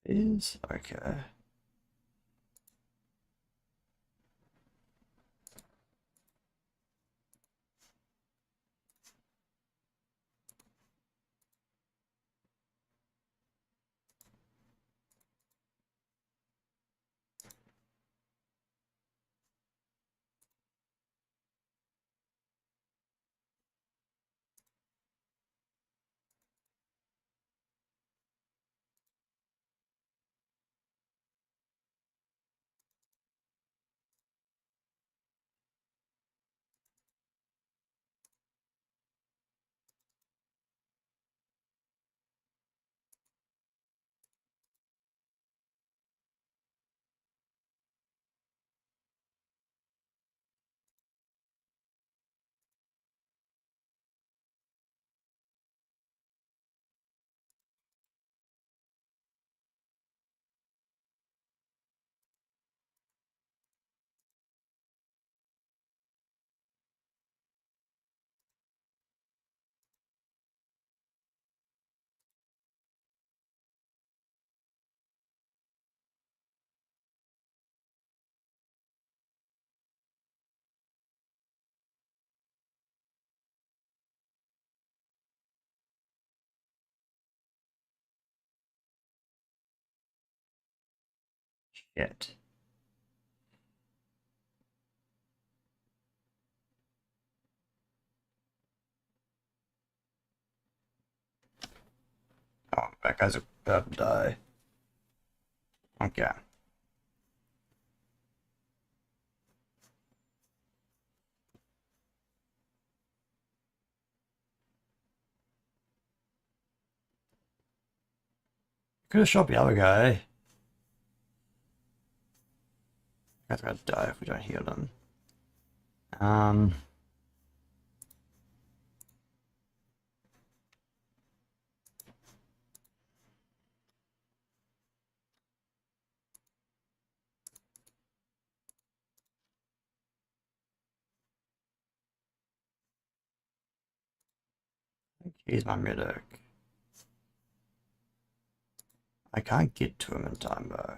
A: Is okay. Shit. Oh, that guy's about to die. Okay. Could have shot the other guy. Guy's gonna die if we don't heal him. He's my medic. I can't get to him in time though.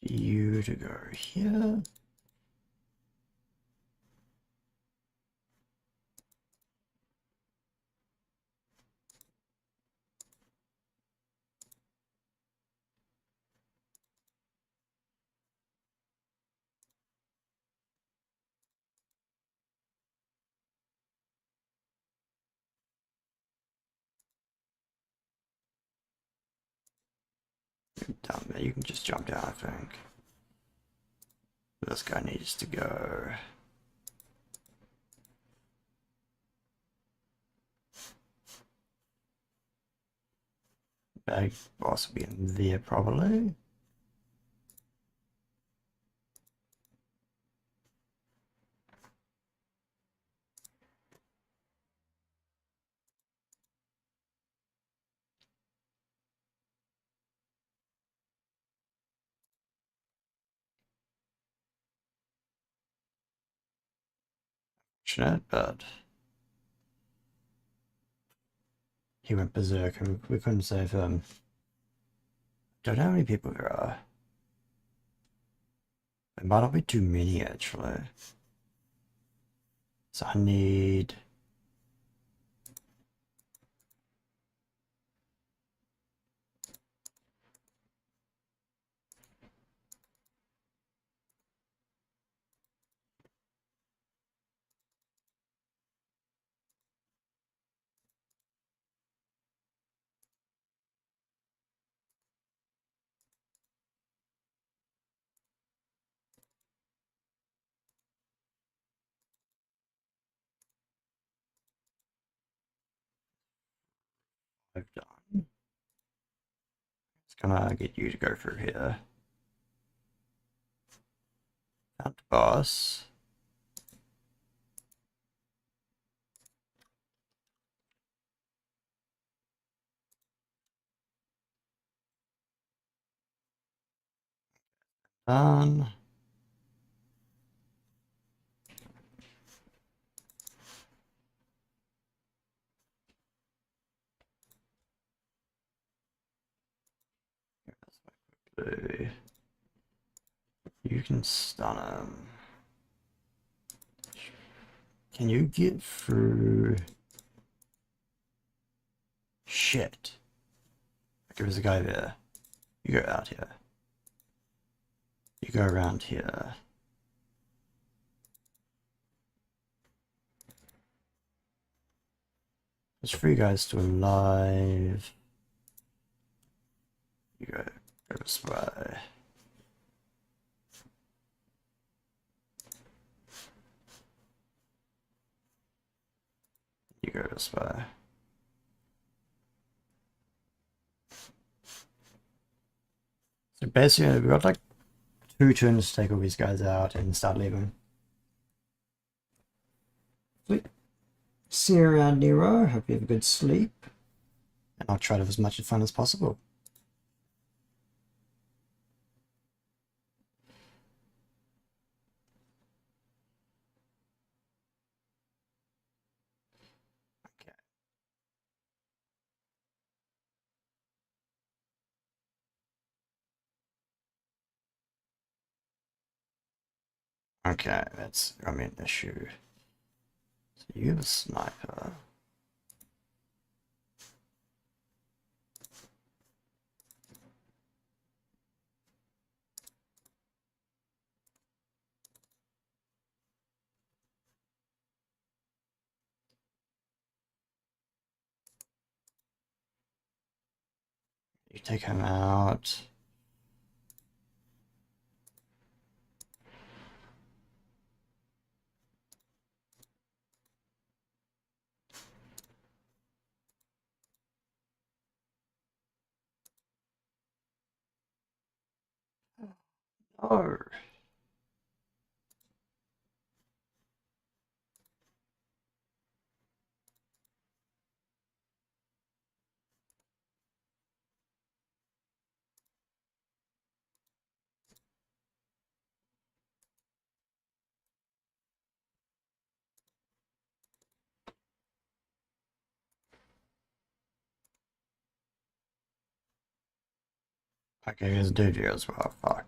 A: You to go here. Down there, you can just jump down, I think. This guy needs to go. Bag boss will be in there probably. unfortunate, but he went berserk and we couldn't save him. Don't know how many people there are. There might not be too many actually. So I need... I've done. It's gonna get you to go through here. Found the boss. Done. Blue. You can stun him. Can you get through? Shit. Okay, there's a guy there. You go out here. You go around here. There's 3 guys still alive. You go this way. You go this way. So basically, we've got like 2 turns to take all these guys out and start leaving. Sweet. See you around, Nero. Hope you have a good sleep. And I'll try to have as much fun as possible. Okay, that's gonna be an issue. So you have a sniper. You take him out. Oh. Okay, there's a dude here as well. Fuck.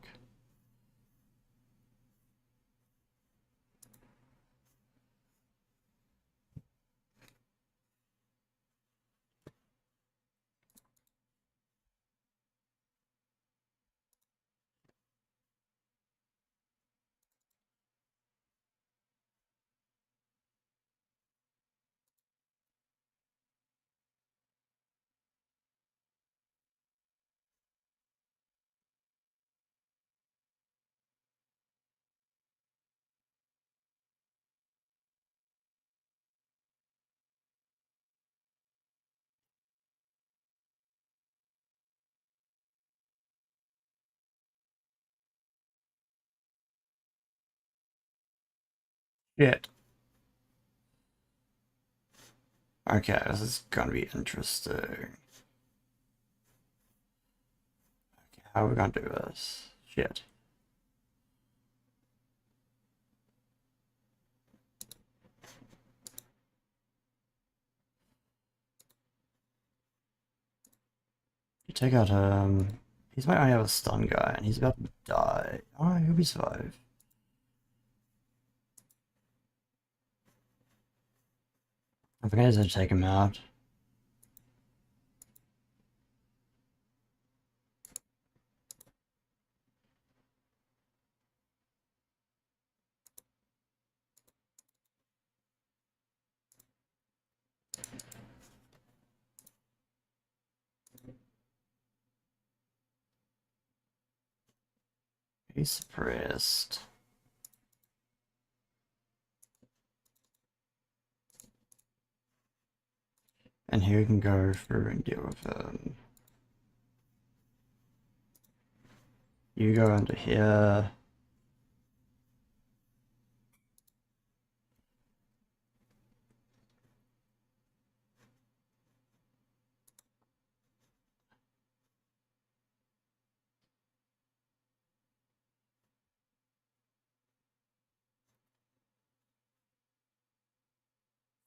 A: Shit. Okay, this is gonna be interesting. Okay, how are we gonna do this? Shit. Take out he's my only other stun guy, and he's about to die. Oh, he'll be survive. I think I just have to take him out. He's suppressed. And here we can go through and deal with him. You go under here.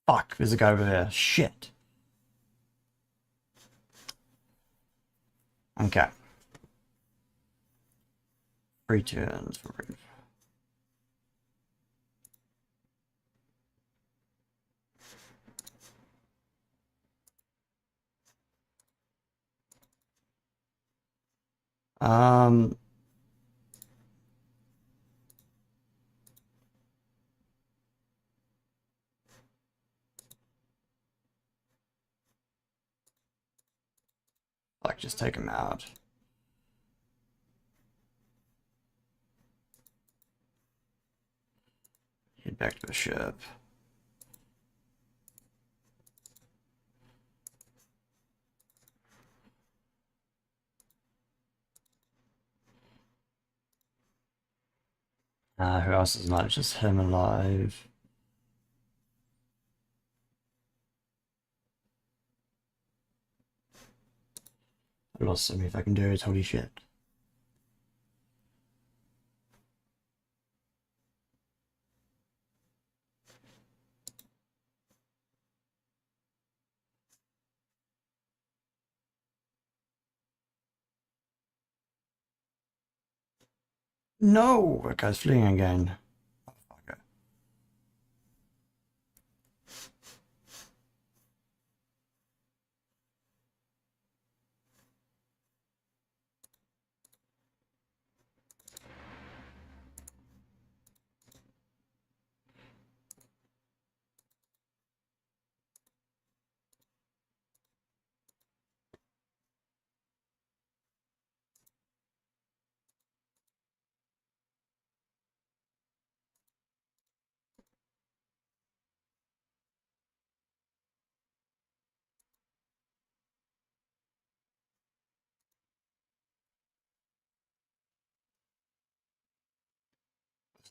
A: Fuck, there's a guy over there. Shit. Okay. 3 turns for Reef. Like, just take him out. Head back to the ship. Who else is not? Just him alive. I lost him if I can do it, holy shit. No! That guy's fleeing again. Oh, fuck it.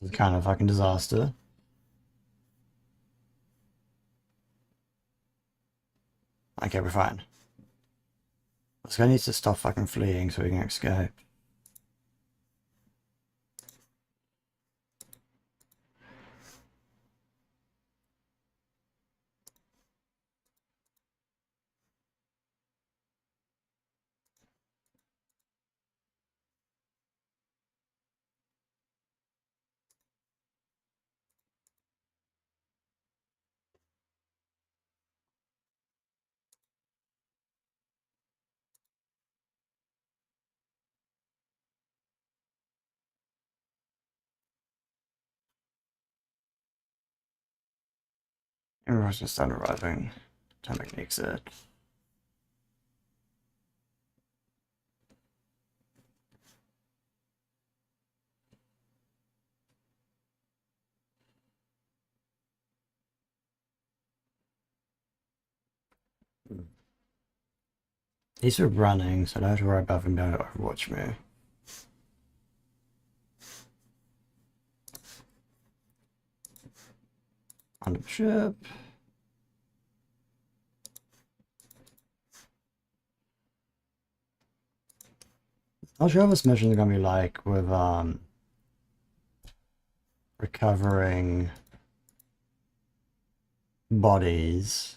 A: This is kind of fucking disaster. Okay, we're fine. This guy needs to stop fucking fleeing so we can escape. Everyone's just start arriving. Time to make an exit. These are running, so I don't have to worry about them being able to overwatch me. Under the ship. Not sure what this mission is gonna be like with recovering bodies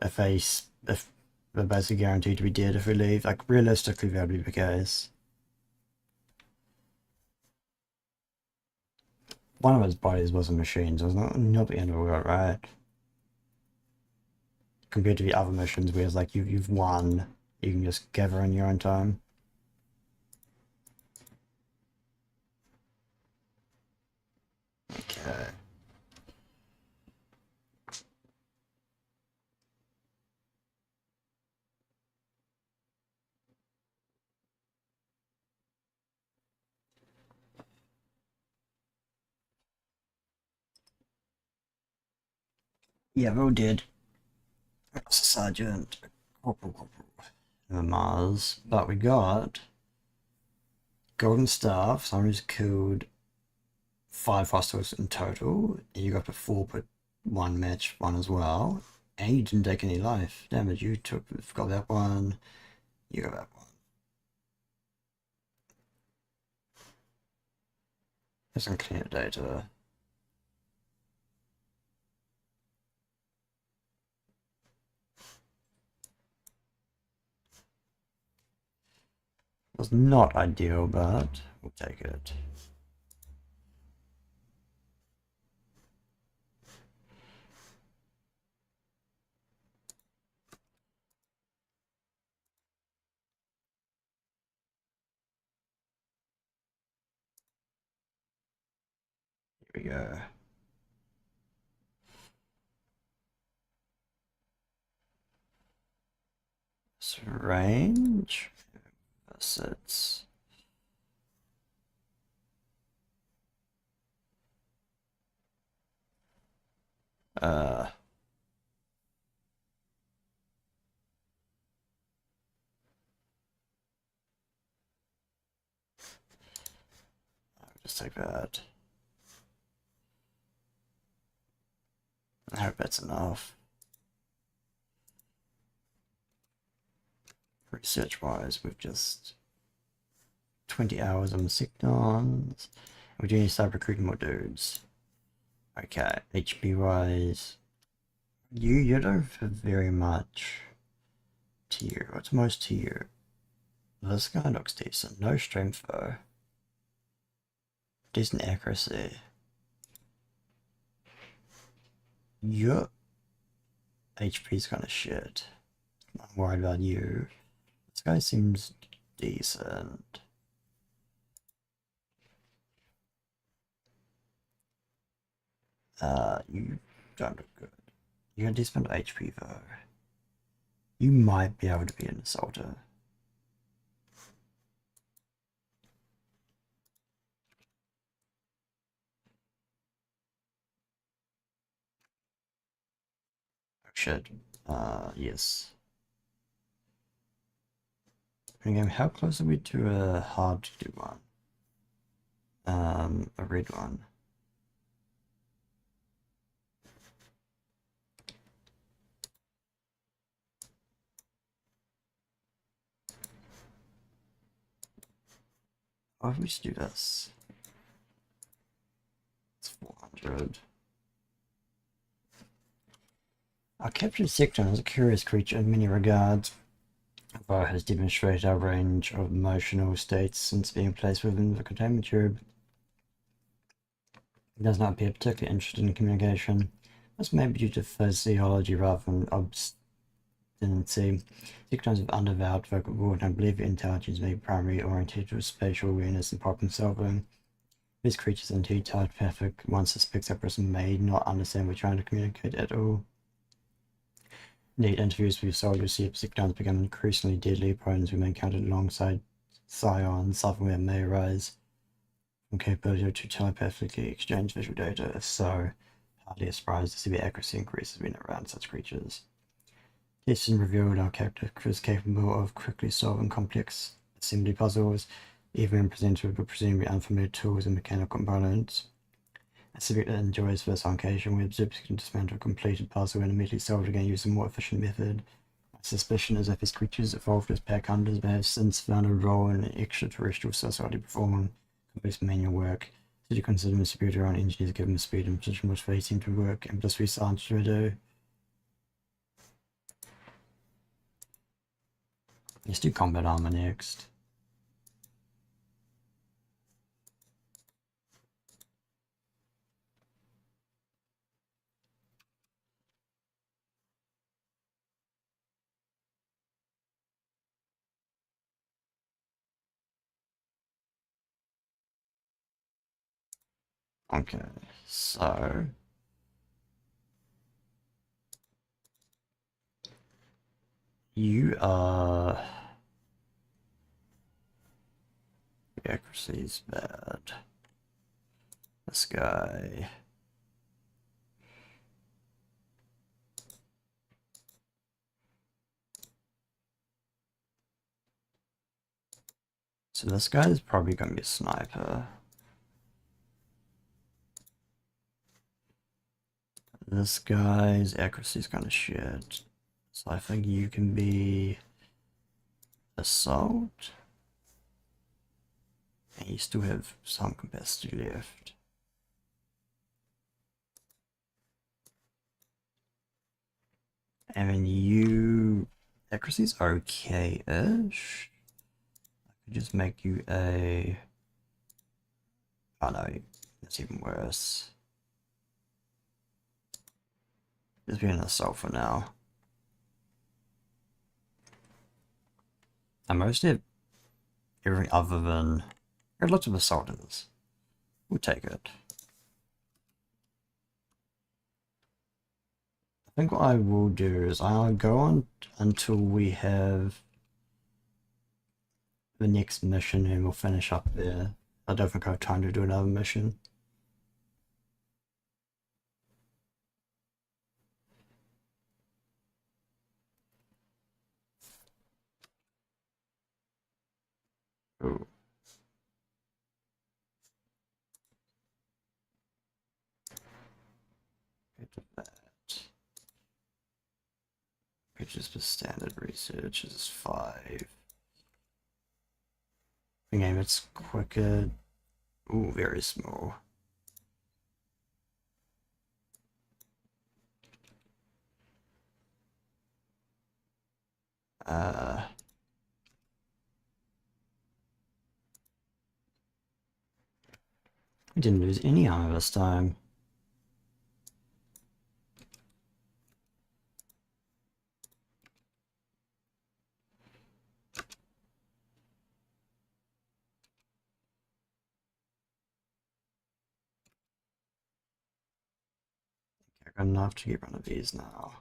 A: if We're basically guaranteed to be dead if we leave. Like, realistically, that would be the case. One of his bodies was a machine, so it's not the end of the world, right? Compared to the other missions where it's like you've won, you can just gather in your own time. Okay. Yeah, we're all dead. Sergeant. Corporal. Mars. But we got Golden Staff. Somebody's killed 5 hostiles in total. You got the 4-1 match one as well. And you didn't take any life damage. You got that one. You got that one. There's some clear data. Was not ideal, but we'll take it. Here we go. So range versus I'll just take that. I hope that's enough. Research wise, we've just 20 hours on Xenonauts. We do need to start recruiting more dudes. Okay, HP wise, you don't have very much tier. What's most tier? This guy looks decent. No strength though. Decent accuracy. Your HP's kind of shit. I'm worried about you. This guy seems decent. You don't look good. You got decent HP though. You might be able to be an assaulter. Oh shit. Yes. Again, how close are we to a hard to do one? A red one. Why don't we just do this? It's 400. Our captured sector is a curious creature in many regards, although it has demonstrated a range of emotional states since being placed within the containment tube. It does not appear particularly interested in communication. This may be due to physiology rather than obstinacy. Sectors of underdeveloped vocal cord and believe intelligence may be primarily oriented to spatial awareness and problem solving. These creatures are indeed telepathic. One suspects a person may not understand we're trying to communicate at all. Indeed, interviews with soldiers see Sectons become increasingly deadly opponents we may encounter alongside Scions, something that may arise from capability to telepathically exchange visual data. If so, hardly a surprise to see the accuracy increases when around such creatures. Testing revealed our character is capable of quickly solving complex assembly puzzles, even when presented with presumably unfamiliar tools and mechanical components. A civic that enjoys first occasion, we observe can dismantle a completed puzzle and immediately solve it again using a more efficient method. My suspicion is that these creatures evolved as pack hunters but have since found a role in an extraterrestrial society performing complex manual work. Did you consider them superior on engineers given the speed and precision which they seem to work and blissfully silent to do? Let's do combat armor next. Okay, so you are the accuracy is bad. This guy. So this guy is probably going to be a sniper. This guy's accuracy is kind of shit. So I think you can be assault. And you still have some capacity left. And then you accuracy's okay-ish. I could just make you a... Oh no, that's even worse. Just be an assault for now. I mostly have everything other than... There are lots of assaulters. We'll take it. I think what I will do is I'll go on until we have the next mission and we'll finish up there. I don't think I have time to do another mission. Ooh. That. Pages for standard research is 5. The game it's quicker. Ooh, very small. I didn't lose any armor this time. I've got enough to get rid of these now.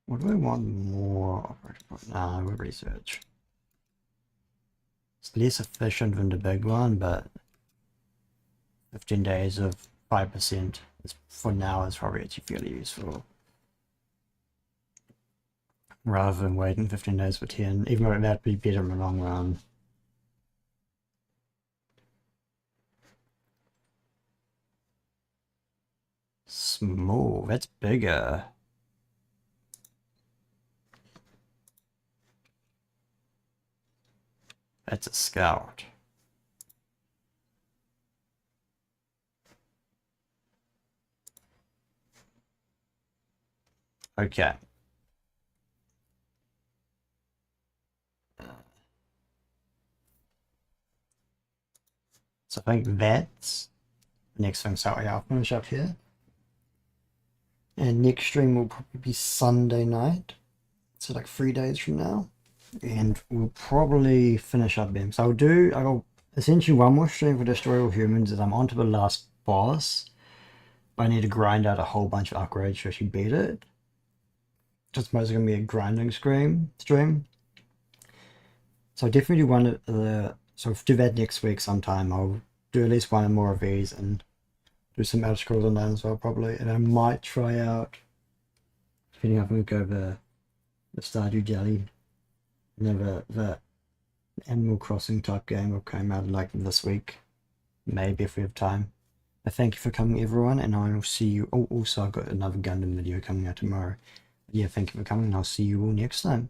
A: What do I want more operating point? Nah, we'll research. It's less efficient than the big one, but 15 days of 5% is, for now, is probably actually fairly useful. Rather than waiting 15 days for 10, even though that'd be better in the long run. Small, that's bigger. That's a scout. Okay. So I think that's the next thing. So yeah, I'll finish up here. And next stream will probably be Sunday night. So like 3 days from now. And we'll probably finish up them. So I'll essentially one more stream for Destroy All Humans as I'm onto the last boss. I need to grind out a whole bunch of upgrades to actually beat it. Just mostly gonna be a grinding stream. So I'll definitely do one of the so do that next week sometime. I'll do at least one or more of these and do some Elder Scrolls Online as well probably. And I might try out depending if we go the Stardew Valley. Never the Animal Crossing type game will come out like this week. Maybe if we have time. But thank you for coming everyone and I will see you. Oh, also I've got another Gundam video coming out tomorrow. Yeah, thank you for coming and I'll see you all next time.